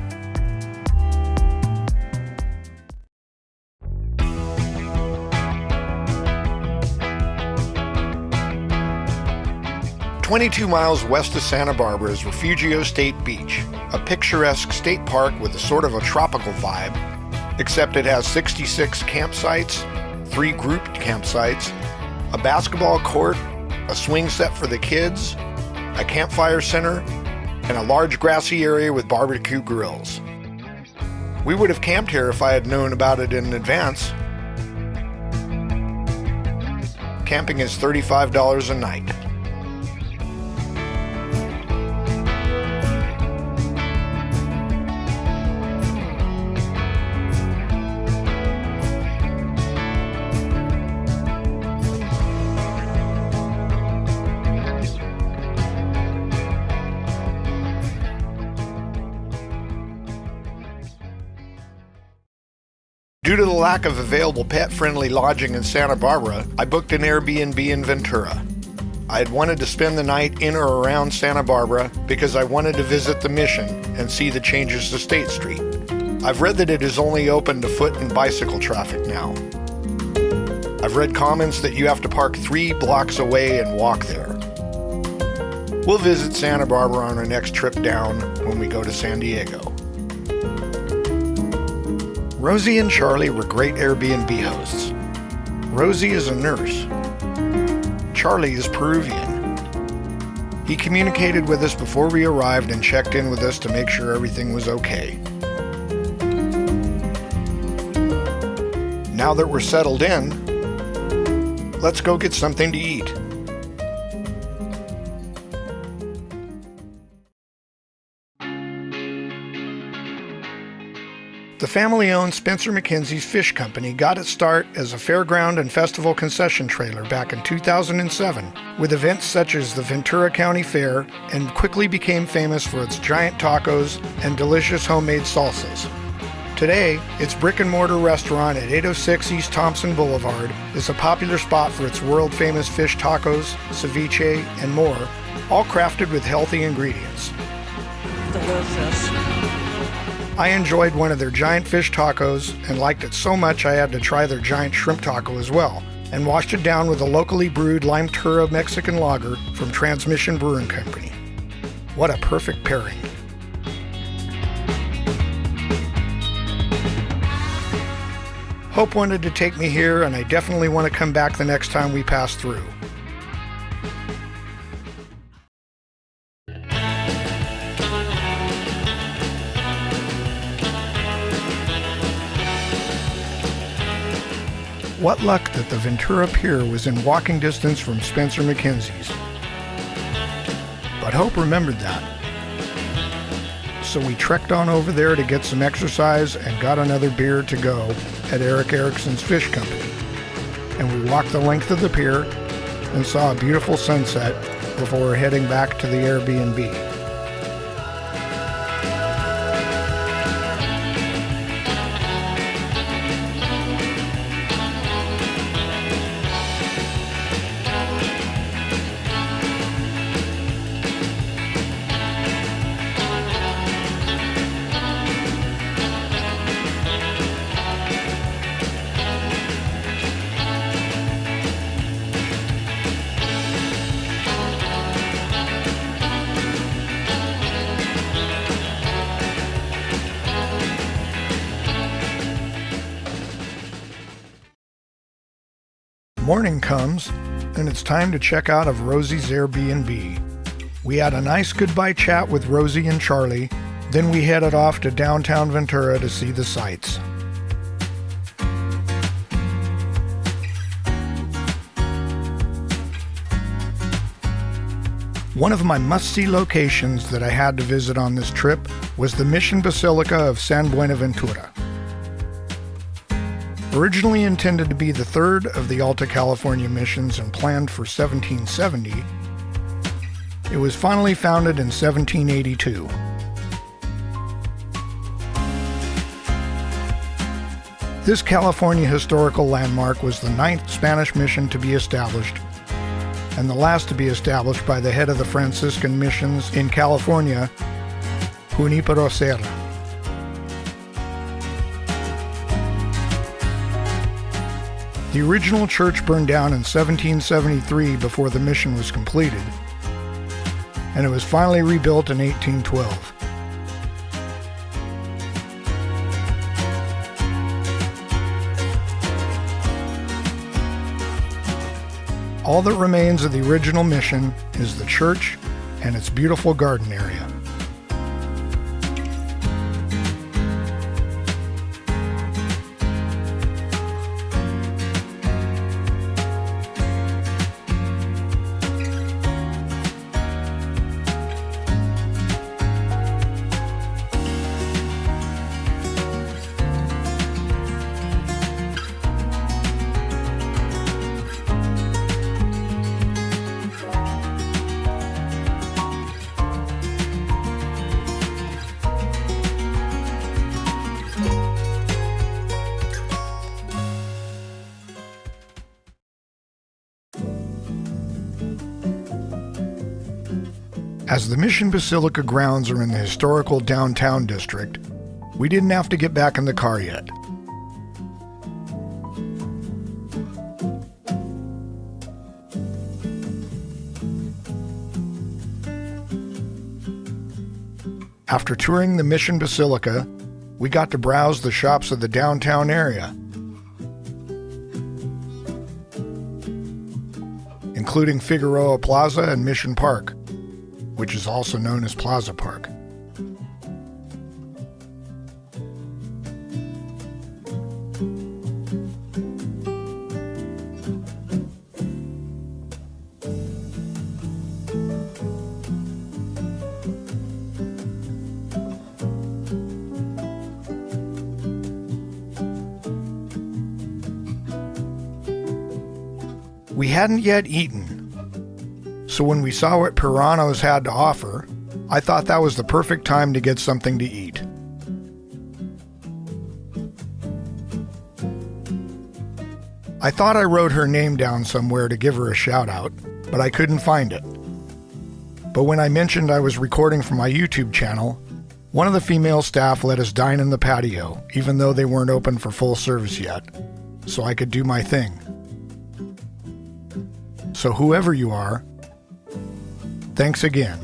"22 miles west of Santa Barbara is Refugio State Beach, a picturesque state park with a sort of a tropical vibe, except it has 66 campsites, 3 grouped campsites, a basketball court, a swing set for the kids, a campfire center, and a large grassy area with barbecue grills. We would have camped here if I had known about it in advance. Camping is $35 a night. Due to the lack of available pet-friendly lodging in Santa Barbara, I booked an Airbnb in Ventura. I had wanted to spend the night in or around Santa Barbara because I wanted to visit the Mission and see the changes to State Street. I've read that it is only open to foot and bicycle traffic now. I've read comments that you have to park 3 blocks away and walk there. We'll visit Santa Barbara on our next trip down when we go to San Diego. Rosie and Charlie were great Airbnb hosts. Rosie is a nurse. Charlie is Peruvian. He communicated with us before we arrived and checked in with us to make sure everything was okay. Now that we're settled in, let's go get something to eat. The family-owned Spencer McKenzie's Fish Company got its start as a fairground and festival concession trailer back in 2007, with events such as the Ventura County Fair, and quickly became famous for its giant tacos and delicious homemade salsas. Today, its brick-and-mortar restaurant at 806 East Thompson Boulevard is a popular spot for its world-famous fish tacos, ceviche, and more, all crafted with healthy ingredients. Delicious. I enjoyed one of their giant fish tacos and liked it so much I had to try their giant shrimp taco as well, and washed it down with a locally brewed Limetura Mexican lager from Transmission Brewing Company. What a perfect pairing. Hope wanted to take me here, and I definitely want to come back the next time we pass through. What luck that the Ventura Pier was in walking distance from Spencer McKenzie's. But Hope remembered that. So we trekked on over there to get some exercise and got another beer to go at Eric Erickson's Fish Company. And we walked the length of the pier and saw a beautiful sunset before heading back to the Airbnb. Morning comes, and it's time to check out of Rosie's Airbnb. We had a nice goodbye chat with Rosie and Charlie, then we headed off to downtown Ventura to see the sights. One of my must-see locations that I had to visit on this trip was the Mission Basilica of San Buenaventura. Originally intended to be the third of the Alta California missions and planned for 1770, it was finally founded in 1782. This California historical landmark was the 9th Spanish mission to be established and the last to be established by the head of the Franciscan missions in California, Junipero Serra. The original church burned down in 1773 before the mission was completed, and it was finally rebuilt in 1812. All that remains of the original mission is the church and its beautiful garden area. As the Mission Basilica grounds are in the historical downtown district, we didn't have to get back in the car yet. After touring the Mission Basilica, we got to browse the shops of the downtown area, including Figueroa Plaza and Mission Park, which is also known as Plaza Park. We hadn't yet eaten, so when we saw what Pirano's had to offer, I thought that was the perfect time to get something to eat. I thought I wrote her name down somewhere to give her a shout out, but I couldn't find it. But when I mentioned I was recording for my YouTube channel, one of the female staff let us dine in the patio, even though they weren't open for full service yet, so I could do my thing. So whoever you are, thanks again.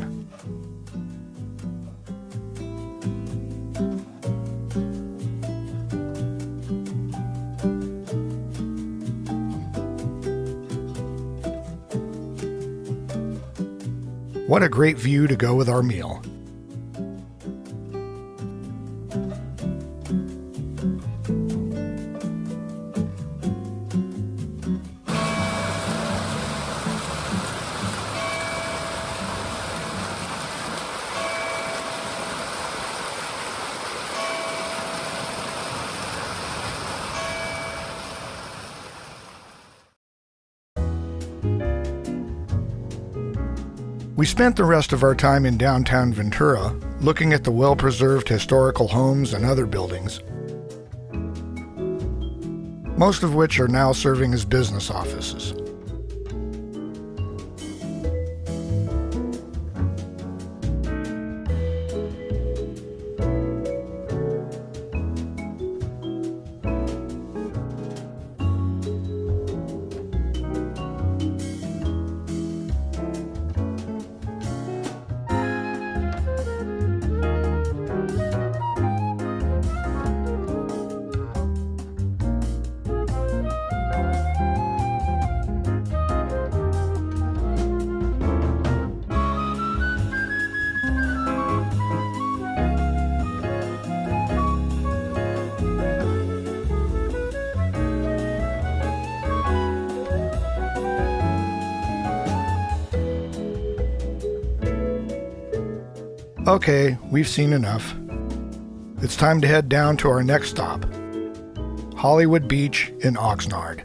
What a great view to go with our meal. We spent the rest of our time in downtown Ventura, looking at the well-preserved historical homes and other buildings, most of which are now serving as business offices. Okay, we've seen enough. It's time to head down to our next stop, Hollywood Beach in Oxnard.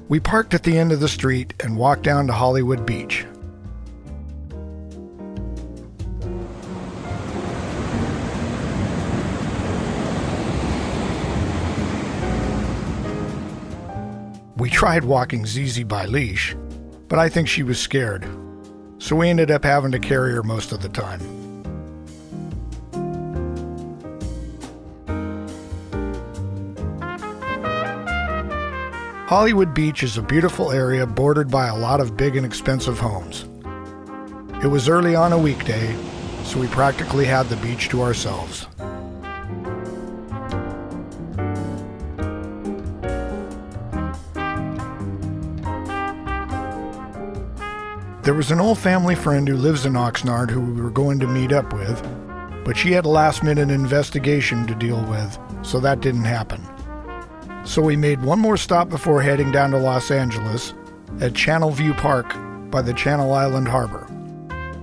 We parked at the end of the street and walked down to Hollywood Beach. We tried walking ZZ by leash, but I think she was scared, so we ended up having to carry her most of the time. Hollywood Beach is a beautiful area bordered by a lot of big and expensive homes. It was early on a weekday, so we practically had the beach to ourselves. There was an old family friend who lives in Oxnard who we were going to meet up with, but she had a last-minute investigation to deal with, so that didn't happen. So we made one more stop before heading down to Los Angeles at Channel View Park by the Channel Island Harbor.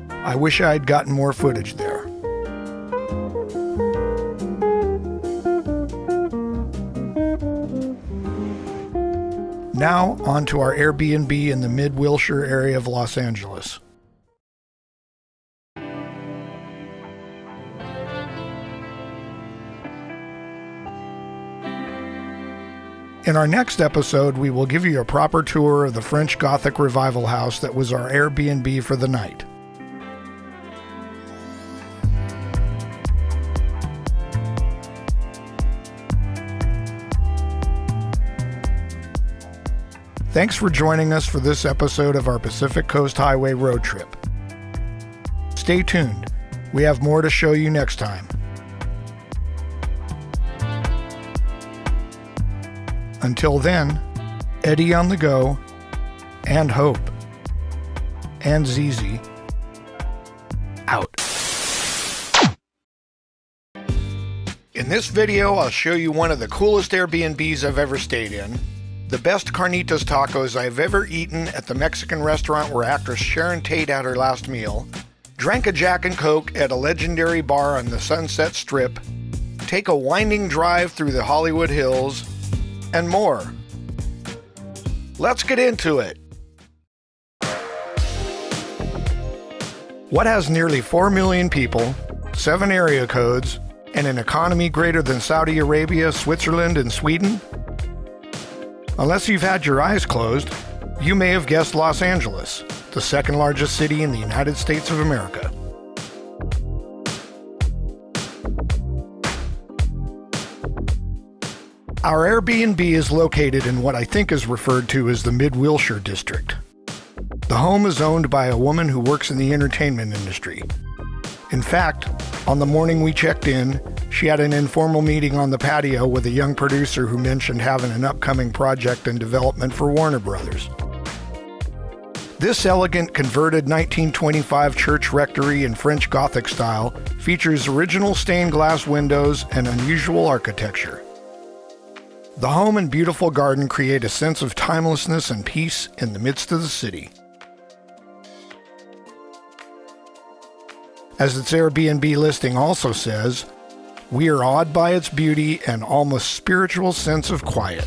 I wish I had gotten more footage there. Now, on to our Airbnb in the Mid-Wilshire area of Los Angeles. In our next episode, we will give you a proper tour of the French Gothic Revival house that was our Airbnb for the night. Thanks for joining us for this episode of our Pacific Coast Highway road trip. Stay tuned. We have more to show you next time. Until then, Eddie on the go, and Hope, and ZZ, out. In this video, I'll show you one of the coolest Airbnbs I've ever stayed in, the best carnitas tacos I've ever eaten at the Mexican restaurant where actress Sharon Tate had her last meal, drank a Jack and Coke at a legendary bar on the Sunset Strip, take a winding drive through the Hollywood Hills, and more. Let's get into it. What has nearly 4 million people, 7 area codes, and an economy greater than Saudi Arabia, Switzerland, and Sweden? Unless you've had your eyes closed, you may have guessed Los Angeles, the second largest city in the United States of America. Our Airbnb is located in what I think is referred to as the Mid-Wilshire district. The home is owned by a woman who works in the entertainment industry. In fact, on the morning we checked in, she had an informal meeting on the patio with a young producer who mentioned having an upcoming project in development for Warner Brothers. This elegant converted 1925 church rectory in French Gothic style features original stained glass windows and unusual architecture. The home and beautiful garden create a sense of timelessness and peace in the midst of the city. As its Airbnb listing also says, we are awed by its beauty and almost spiritual sense of quiet.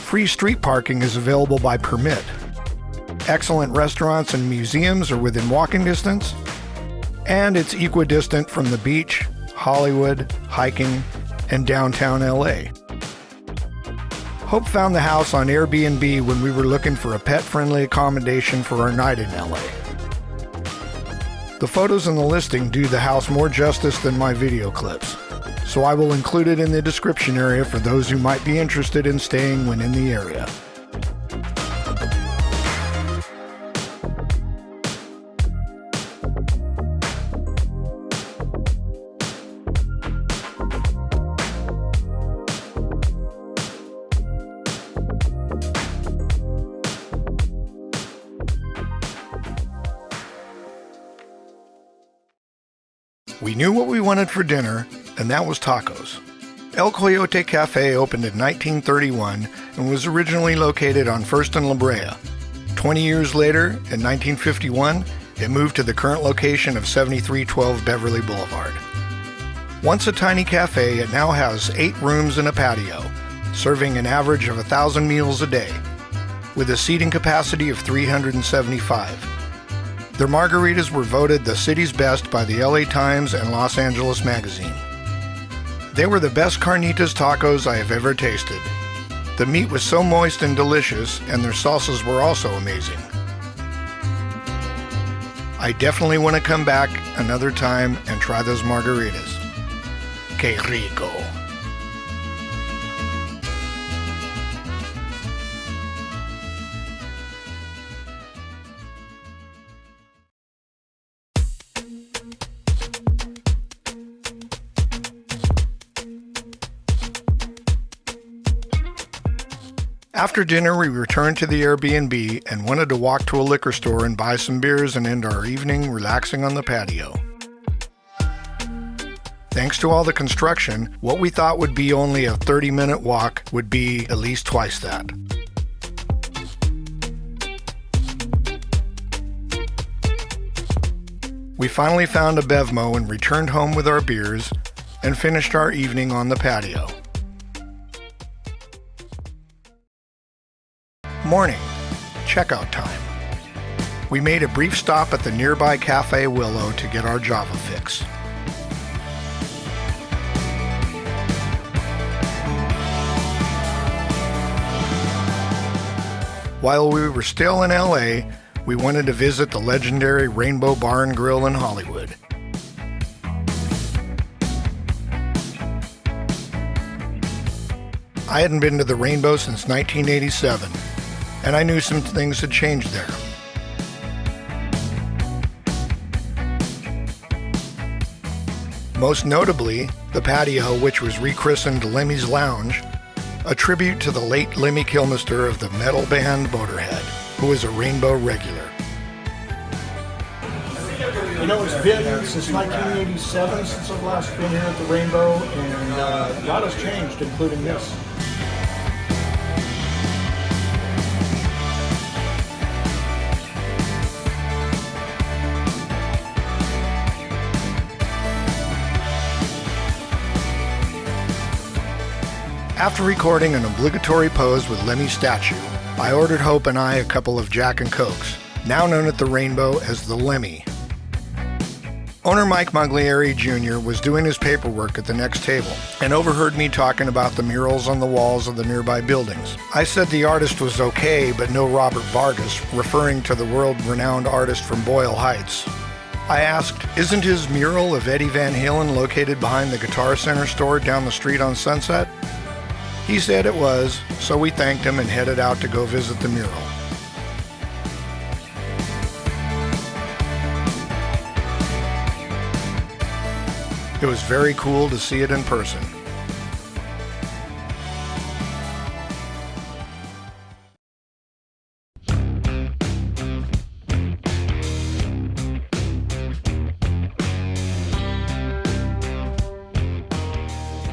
Free street parking is available by permit. Excellent restaurants and museums are within walking distance, and it's equidistant from the beach, Hollywood, hiking, and downtown LA. Hope found the house on Airbnb when we were looking for a pet-friendly accommodation for our night in LA. The photos in the listing do the house more justice than my video clips, so I will include it in the description area for those who might be interested in staying when in the area. We knew what we wanted for dinner, and that was tacos. El Coyote Cafe opened in 1931 and was originally located on 1st and La Brea. 20 years later, in 1951, it moved to the current location of 7312 Beverly Boulevard. Once a tiny cafe, it now has 8 rooms and a patio, serving an average of 1,000 meals a day, with a seating capacity of 375. Their margaritas were voted the city's best by the LA Times and Los Angeles Magazine. They were the best carnitas tacos I have ever tasted. The meat was so moist and delicious, and their salsas were also amazing. I definitely want to come back another time and try those margaritas. Que rico. After dinner, we returned to the Airbnb and wanted to walk to a liquor store and buy some beers and end our evening relaxing on the patio. Thanks to all the construction, what we thought would be only a 30-minute walk would be at least twice that. We finally found a Bevmo and returned home with our beers and finished our evening on the patio. Morning, checkout time. We made a brief stop at the nearby Cafe Willow to get our Java fix. While we were still in LA, we wanted to visit the legendary Rainbow Bar and Grill in Hollywood. I hadn't been to the Rainbow since 1987. And I knew some things had changed there. Most notably, the patio, which was rechristened Lemmy's Lounge, a tribute to the late Lemmy Kilmister of the metal band Motorhead, who was a Rainbow regular. You know, it's been since 1987 since I've last been here at the Rainbow, and a lot has changed, including this. After recording an obligatory pose with Lemmy's statue, I ordered Hope and I a couple of Jack and Cokes, now known at the Rainbow as the Lemmy. Owner Mike Maglieri Jr. was doing his paperwork at the next table and overheard me talking about the murals on the walls of the nearby buildings. I said the artist was okay, but no Robert Vargas, referring to the world-renowned artist from Boyle Heights. I asked, isn't his mural of Eddie Van Halen located behind the Guitar Center store down the street on Sunset? He said it was, so we thanked him and headed out to go visit the mural. It was very cool to see it in person.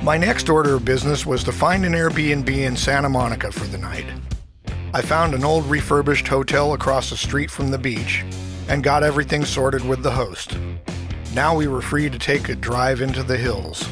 My next order of business was to find an Airbnb in Santa Monica for the night. I found an old refurbished hotel across the street from the beach and got everything sorted with the host. Now we were free to take a drive into the hills.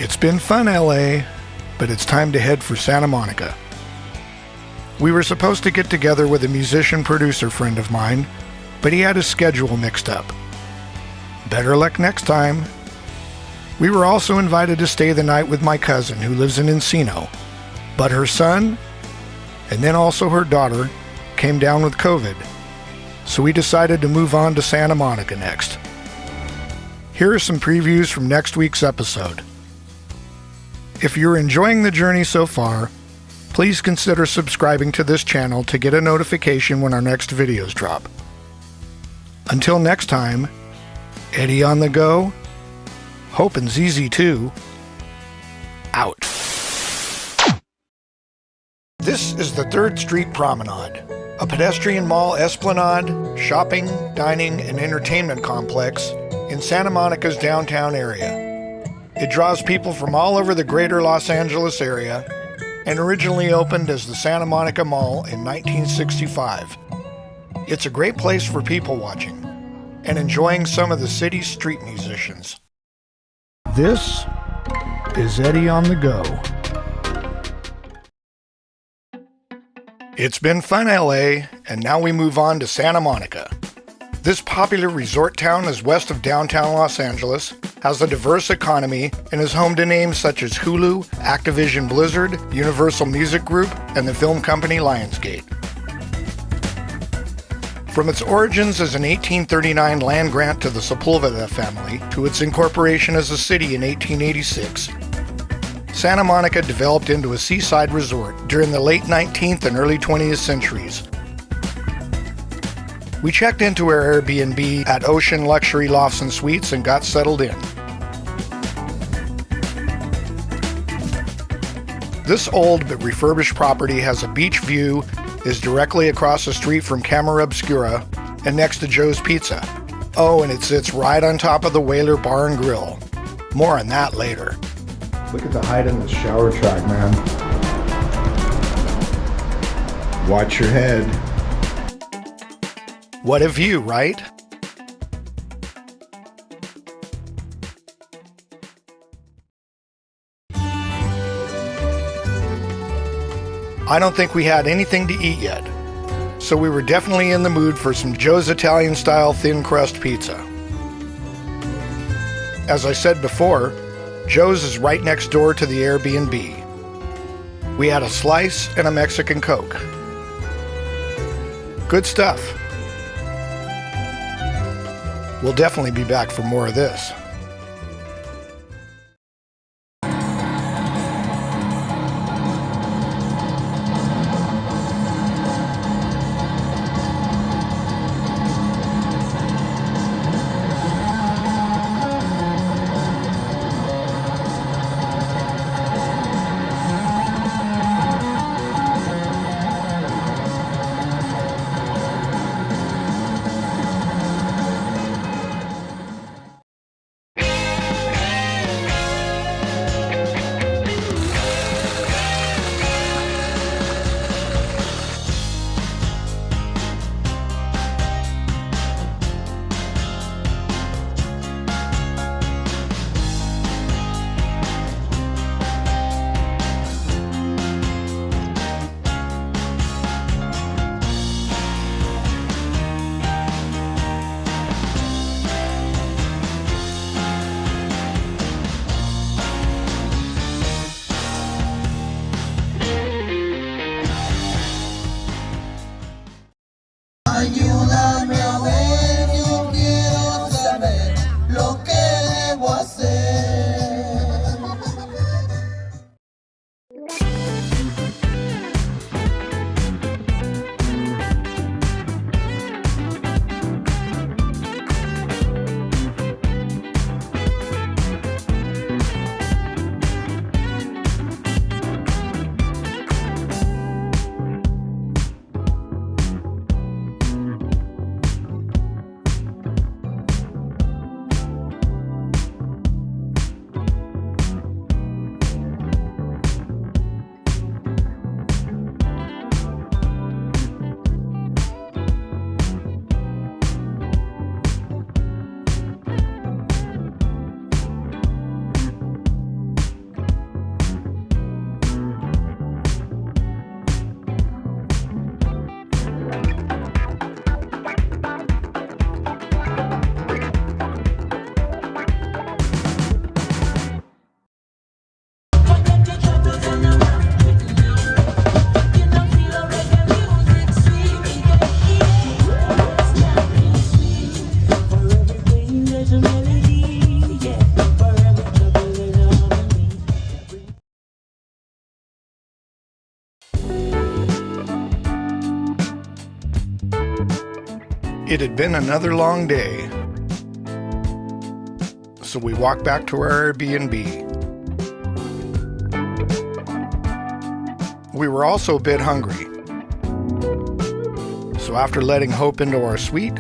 It's been fun, LA, but it's time to head for Santa Monica. We were supposed to get together with a musician-producer friend of mine, but he had his schedule mixed up. Better luck next time. We were also invited to stay the night with my cousin who lives in Encino, but her son, and then also her daughter, came down with COVID, so we decided to move on to Santa Monica next. Here are some previews from next week's episode. If you're enjoying the journey so far, please consider subscribing to this channel to get a notification when our next videos drop. Until next time, Eddie on the go, hoping's easy too, out. This is the 3rd Street Promenade, a pedestrian mall esplanade, shopping, dining, and entertainment complex in Santa Monica's downtown area. It draws people from all over the greater Los Angeles area and originally opened as the Santa Monica Mall in 1965. It's a great place for people watching and enjoying some of the city's street musicians. This is Eddie on the go. It's been fun, LA, and now we move on to Santa Monica. This popular resort town is west of downtown Los Angeles, has a diverse economy, and is home to names such as Hulu, Activision Blizzard, Universal Music Group, and the film company Lionsgate. From its origins as an 1839 land grant to the Sepulveda family to its incorporation as a city in 1886, Santa Monica developed into a seaside resort during the late 19th and early 20th centuries. We checked into our Airbnb at Ocean Luxury Lofts and Suites and got settled in. This old but refurbished property has a beach view, is directly across the street from Camera Obscura, and next to Joe's Pizza. Oh, and it sits right on top of the Whaler Bar and Grill. More on that later. Look at the height in this shower track, man. Watch your head. What a view, right? I don't think we had anything to eat yet, so we were definitely in the mood for some Joe's Italian-style thin crust pizza. As I said before, Joe's is right next door to the Airbnb. We had a slice and a Mexican Coke. Good stuff. We'll definitely be back for more of this. It had been another long day, so we walked back to our Airbnb. We were also a bit hungry, so after letting Hope into our suite,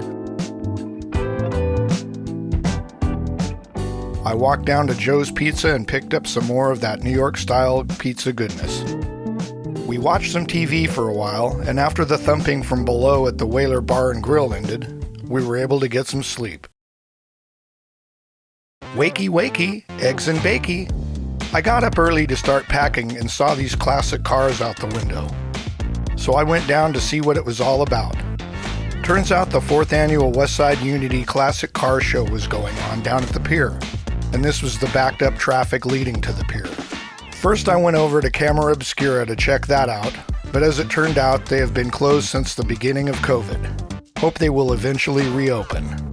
I walked down to Joe's Pizza and picked up some more of that New York-style pizza goodness. We watched some TV for a while, and after the thumping from below at the Whaler Bar and Grill ended, we were able to get some sleep. Wakey, wakey, eggs and bakey. I got up early to start packing and saw these classic cars out the window. So I went down to see what it was all about. Turns out the 4th annual Westside Unity Classic Car Show was going on down at the pier, and this was the backed up traffic leading to the pier. First I went over to Camera Obscura to check that out, but as it turned out, they have been closed since the beginning of COVID. Hope they will eventually reopen.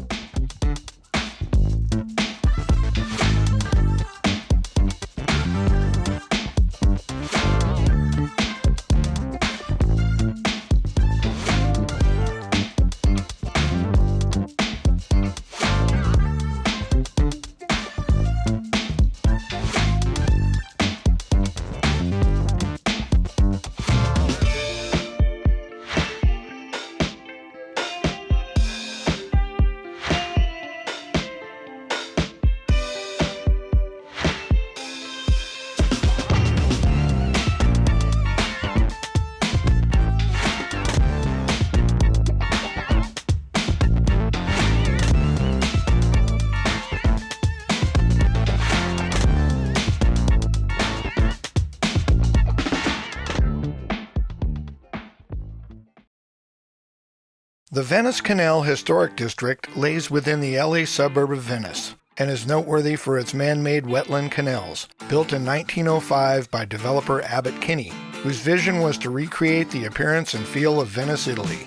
The Venice Canal Historic District lays within the LA suburb of Venice and is noteworthy for its man-made wetland canals, built in 1905 by developer Abbott Kinney, whose vision was to recreate the appearance and feel of Venice, Italy.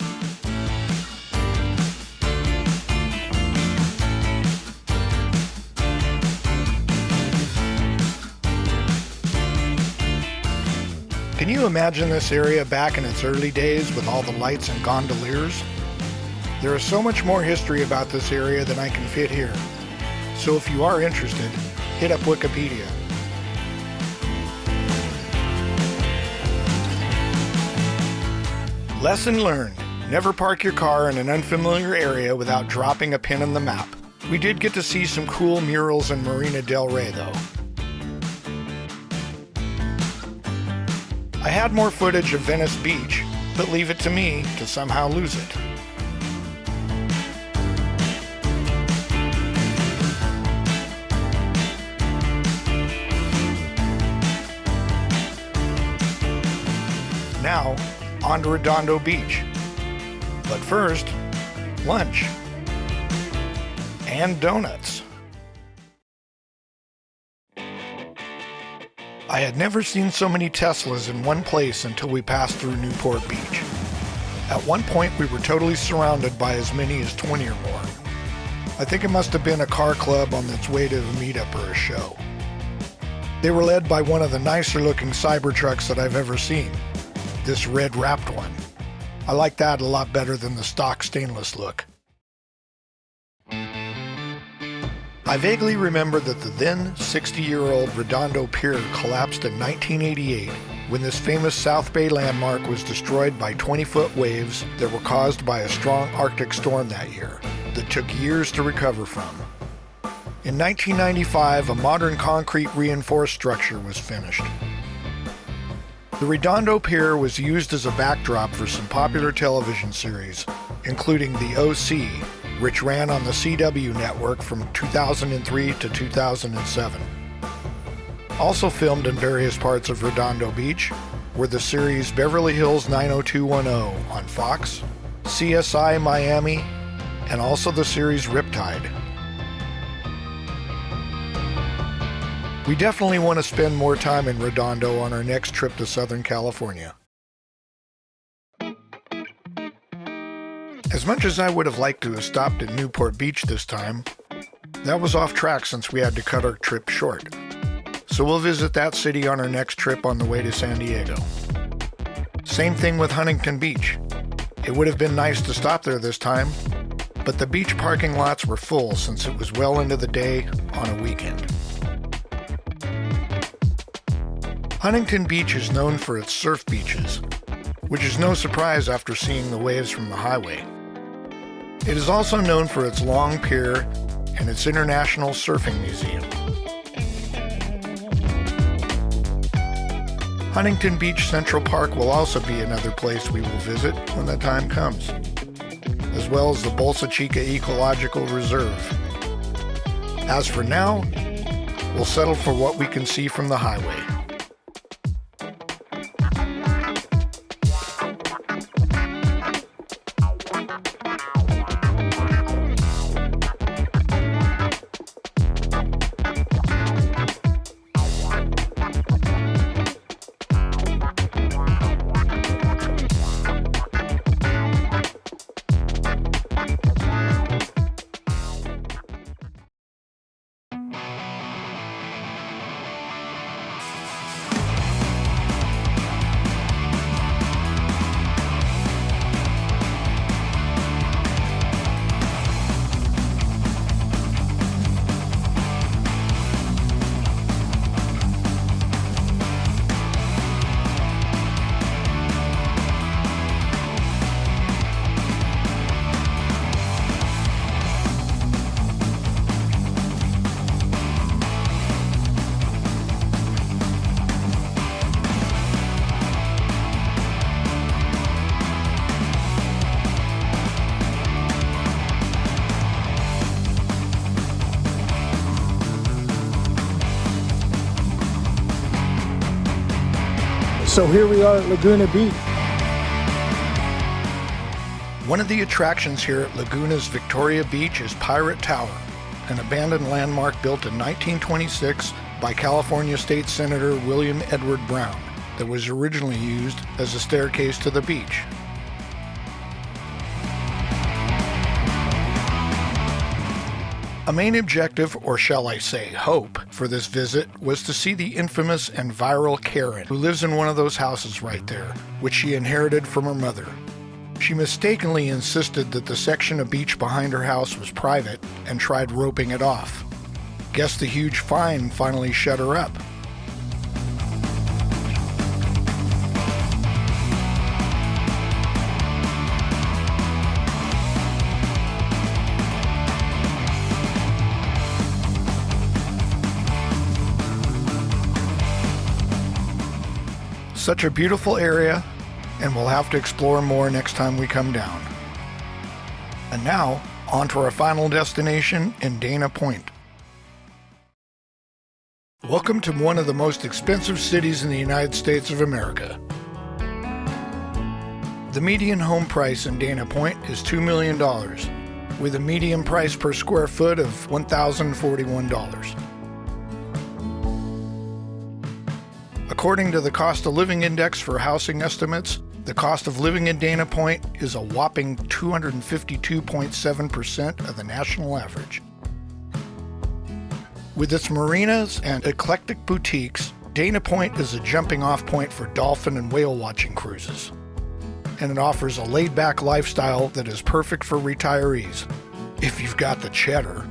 Can you imagine this area back in its early days with all the lights and gondoliers? There is so much more history about this area than I can fit here. So if you are interested, hit up Wikipedia. Lesson learned. Never park your car in an unfamiliar area without dropping a pin in the map. We did get to see some cool murals in Marina del Rey though. I had more footage of Venice Beach, but leave it to me to somehow lose it. Now, on to Redondo Beach. But first, lunch and donuts. I had never seen so many Teslas in one place until we passed through Newport Beach. At one point, we were totally surrounded by as many as 20 or more. I think it must have been a car club on its way to a meetup or a show. They were led by one of the nicer looking Cybertrucks that I've ever seen. This red wrapped one. I like that a lot better than the stock stainless look. I vaguely remember that the then 60-year-old Redondo Pier collapsed in 1988 when this famous South Bay landmark was destroyed by 20-foot waves that were caused by a strong Arctic storm that year that took years to recover from. In 1995, a modern concrete reinforced structure was finished. The Redondo Pier was used as a backdrop for some popular television series, including The O.C., which ran on the CW network from 2003 to 2007. Also filmed in various parts of Redondo Beach were the series Beverly Hills 90210 on Fox, CSI Miami, and also the series Riptide. We definitely want to spend more time in Redondo on our next trip to Southern California. As much as I would have liked to have stopped at Newport Beach this time, that was off track since we had to cut our trip short. So we'll visit that city on our next trip on the way to San Diego. Same thing with Huntington Beach. It would have been nice to stop there this time, but the beach parking lots were full since it was well into the day on a weekend. Huntington Beach is known for its surf beaches, which is no surprise after seeing the waves from the highway. It is also known for its long pier and its International Surfing Museum. Huntington Beach Central Park will also be another place we will visit when the time comes, as well as the Bolsa Chica Ecological Reserve. As for now, we'll settle for what we can see from the highway. So here we are at Laguna Beach. One of the attractions here at Laguna's Victoria Beach is Pirate Tower, an abandoned landmark built in 1926 by California State Senator William Edward Brown that was originally used as a staircase to the beach. A main objective, or shall I say hope, for this visit was to see the infamous and viral Karen, who lives in one of those houses right there, which she inherited from her mother. She mistakenly insisted that the section of beach behind her house was private and tried roping it off. Guess the huge fine finally shut her up. Such a beautiful area, and we'll have to explore more next time we come down. And now, on to our final destination in Dana Point. Welcome to one of the most expensive cities in the United States of America. The median home price in Dana Point is $2 million, with a median price per square foot of $1,041. According to the Cost of Living Index for housing estimates, the cost of living in Dana Point is a whopping 252.7% of the national average. With its marinas and eclectic boutiques, Dana Point is a jumping-off point for dolphin and whale watching cruises. And it offers a laid-back lifestyle that is perfect for retirees, if you've got the cheddar.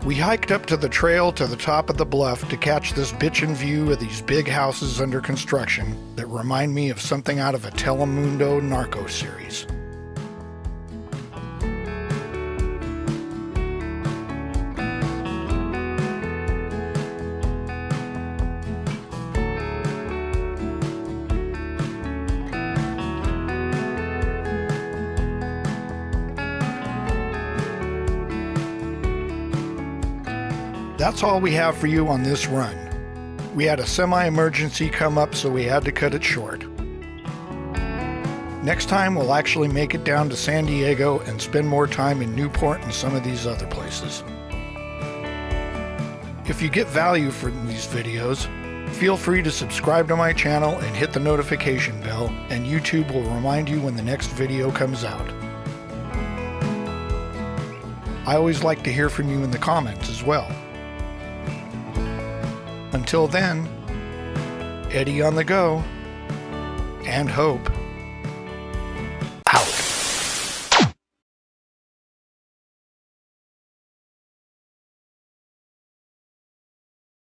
We hiked up to the trail to the top of the bluff to catch this bitchin' view of these big houses under construction that remind me of something out of a Telemundo narco series. That's all we have for you on this run. We had a semi-emergency come up, so we had to cut it short. Next time, we'll actually make it down to San Diego and spend more time in Newport and some of these other places. If you get value from these videos, feel free to subscribe to my channel and hit the notification bell, and YouTube will remind you when the next video comes out. I always like to hear from you in the comments as well. Until then, Eddie on the go, and Hope out.